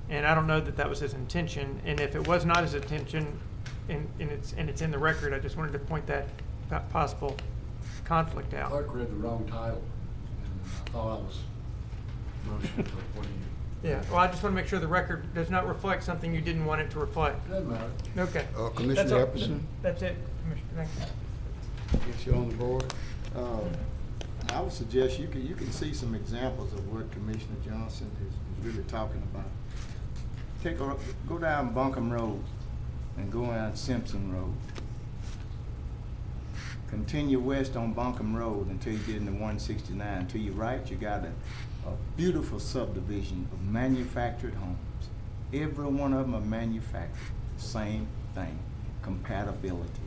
and I don't know that that was his intention. And if it was not his intention, and it's in the record, I just wanted to point that possible conflict out. Clerk read the wrong title, and I thought I was motioning for what you. Yeah, well, I just want to make sure the record does not reflect something you didn't want it to reflect. Doesn't matter. Okay. Commissioner Epperson? That's it, Commissioner, thank you. Get you on the board. I would suggest you can see some examples of what Commissioner Johnson is really talking about. Go down Buncombe Road and go down Simpson Road. Continue west on Buncombe Road until you get into 169. To your right, you got a beautiful subdivision of manufactured homes. Every one of them are manufactured. Same thing, compatibility.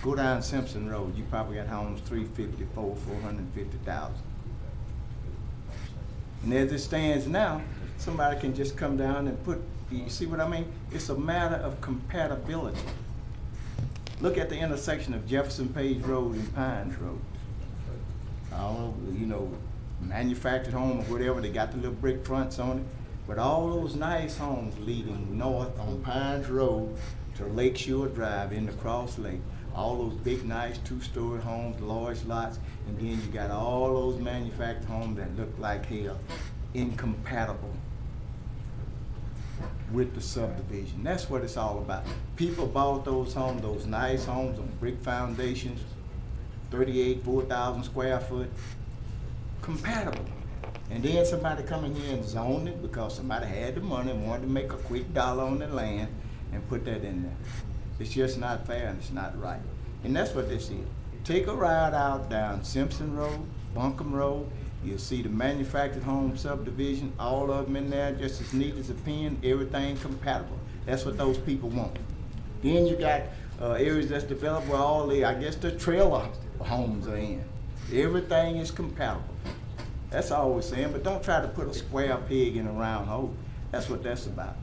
Go down Simpson Road, you probably got homes 354, 450,000. And as it stands now, somebody can just come down and put, you see what I mean? It's a matter of compatibility. Look at the intersection of Jefferson Page Road and Pines Road. I don't know, you know, manufactured home or whatever, they got the little brick fronts on it. But all those nice homes leading north on Pines Road to Lakeshore Drive in the Cross Lake, all those big, nice two-story homes, large lots, and then you got all those manufactured homes that look like hell, incompatible with the subdivision. That's what it's all about. People bought those homes, those nice homes on brick foundations, 38, 4,000 square foot, compatible. And then somebody come in here and zone it because somebody had the money and wanted to make a quick dollar on the land and put that in there. It's just not fair and it's not right. And that's what this is. Take a ride out down Simpson Road, Buncombe Road, you'll see the manufactured home subdivision, all of them in there just as neat as a pin, everything compatible. That's what those people want. Then you got areas that's developed where all the, I guess the trailer homes are in. Everything is compatible. That's all we're saying, but don't try to put a square peg in a round hole. That's what that's about.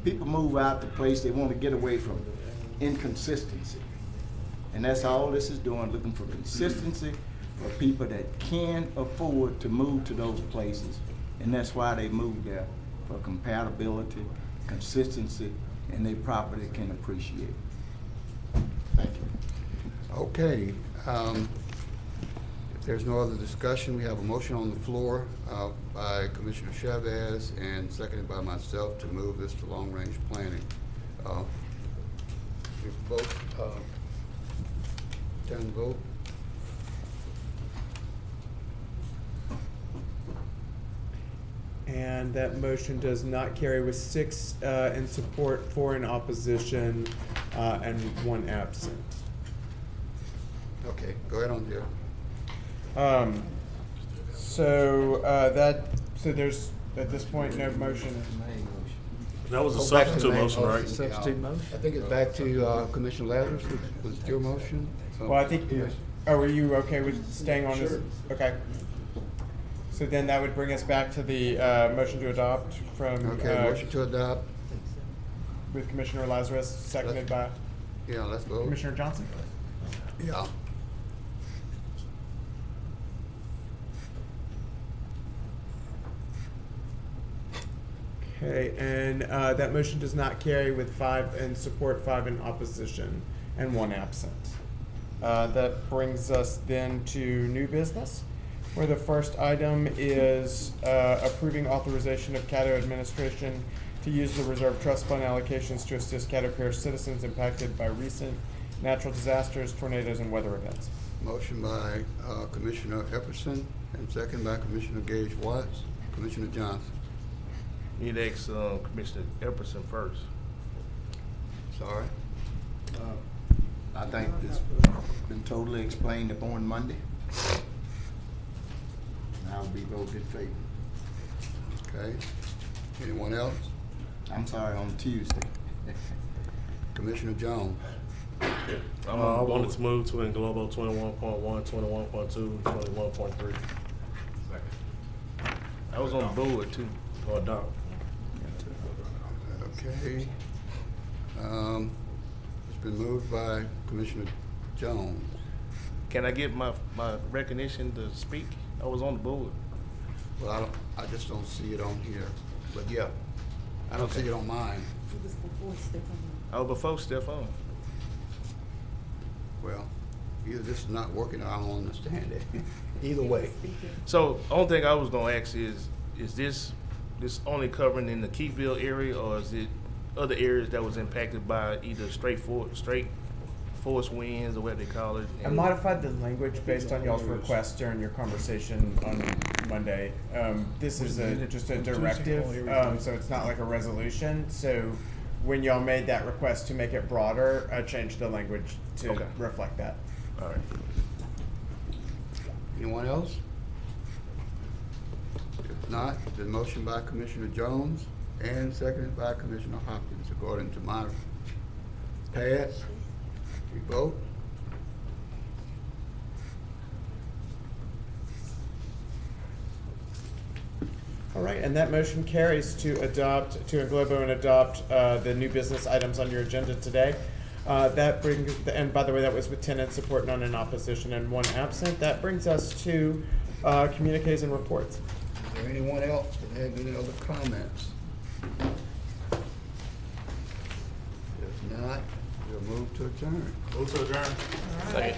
People move out the place, they want to get away from inconsistency. And that's all this is doing, looking for consistency for people that can afford to move to those places. And that's why they move there, for compatibility, consistency, and their property can appreciate. Thank you. Okay. If there's no other discussion, we have a motion on the floor by Commissioner Chavez and seconded by myself to move this to long-range planning. We both turn the vote. And that motion does not carry with 6 in support, 4 in opposition, and 1 absent. Okay, go ahead on, Jerry. So there's at this point no motion. That was a Go back to substitute the main motion, right? Substitute motion? I think it's back to Commissioner Lazarus. Was it your motion? Well, I think. Oh, are you okay with staying on this? Sure. Okay. So then that would bring us back to the motion to adopt from. Okay, motion to adopt. With Commissioner Lazarus, seconded by. Yeah, let's vote. Commissioner Johnson. Yeah. Okay, and that motion does not carry with 5 in support, 5 in opposition, and 1 absent. That brings us then to new business, where the first item is approving authorization of Caddo administration to use the reserve trust fund allocations to assist Caddo Parish citizens impacted by recent natural disasters, tornadoes, and weather events. Motion by Commissioner Epperson and second by Commissioner Gage Watts. Commissioner Johnson. Need to ask Commissioner Epperson first. Sorry. I think this been totally explained upon Monday. And I'll be voted in favor. Okay. Anyone else? I'm sorry, on Tuesday. Commissioner Jones. I wanted to move to Global 21.1, 21.2, 21.3. I was on the board too. Or adopt. Okay. It's been moved by Commissioner Jones. Can I get my recognition to speak? I was on the board. Well, I just don't see it on here, but yeah, I don't see it on mine. It was before Stefan. Oh, before Stefan. Well, either this is not working or I don't understand it. Either way. So, only thing I was gonna ask is this only covering in the Keyville area, or is it other areas that was impacted by either straight force winds or what they call it? I modified the language based on y'all's request during your conversation on Monday. This is just a directive, so it's not like a resolution. So when y'all made that request to make it broader, I changed the language to reflect that. All right. Anyone else? If not, the motion by Commissioner Jones and seconded by Commissioner Hopkins, according to my pad. We vote. All right, and that motion carries to adopt, to englobo and adopt the new business items on your agenda today. That brings, and by the way, that was with 10 in support, none in opposition, and 1 absent. That brings us to communiques and reports. Is there anyone else that has any other comments? If not, we'll move to adjourn. Move to adjourn. All right.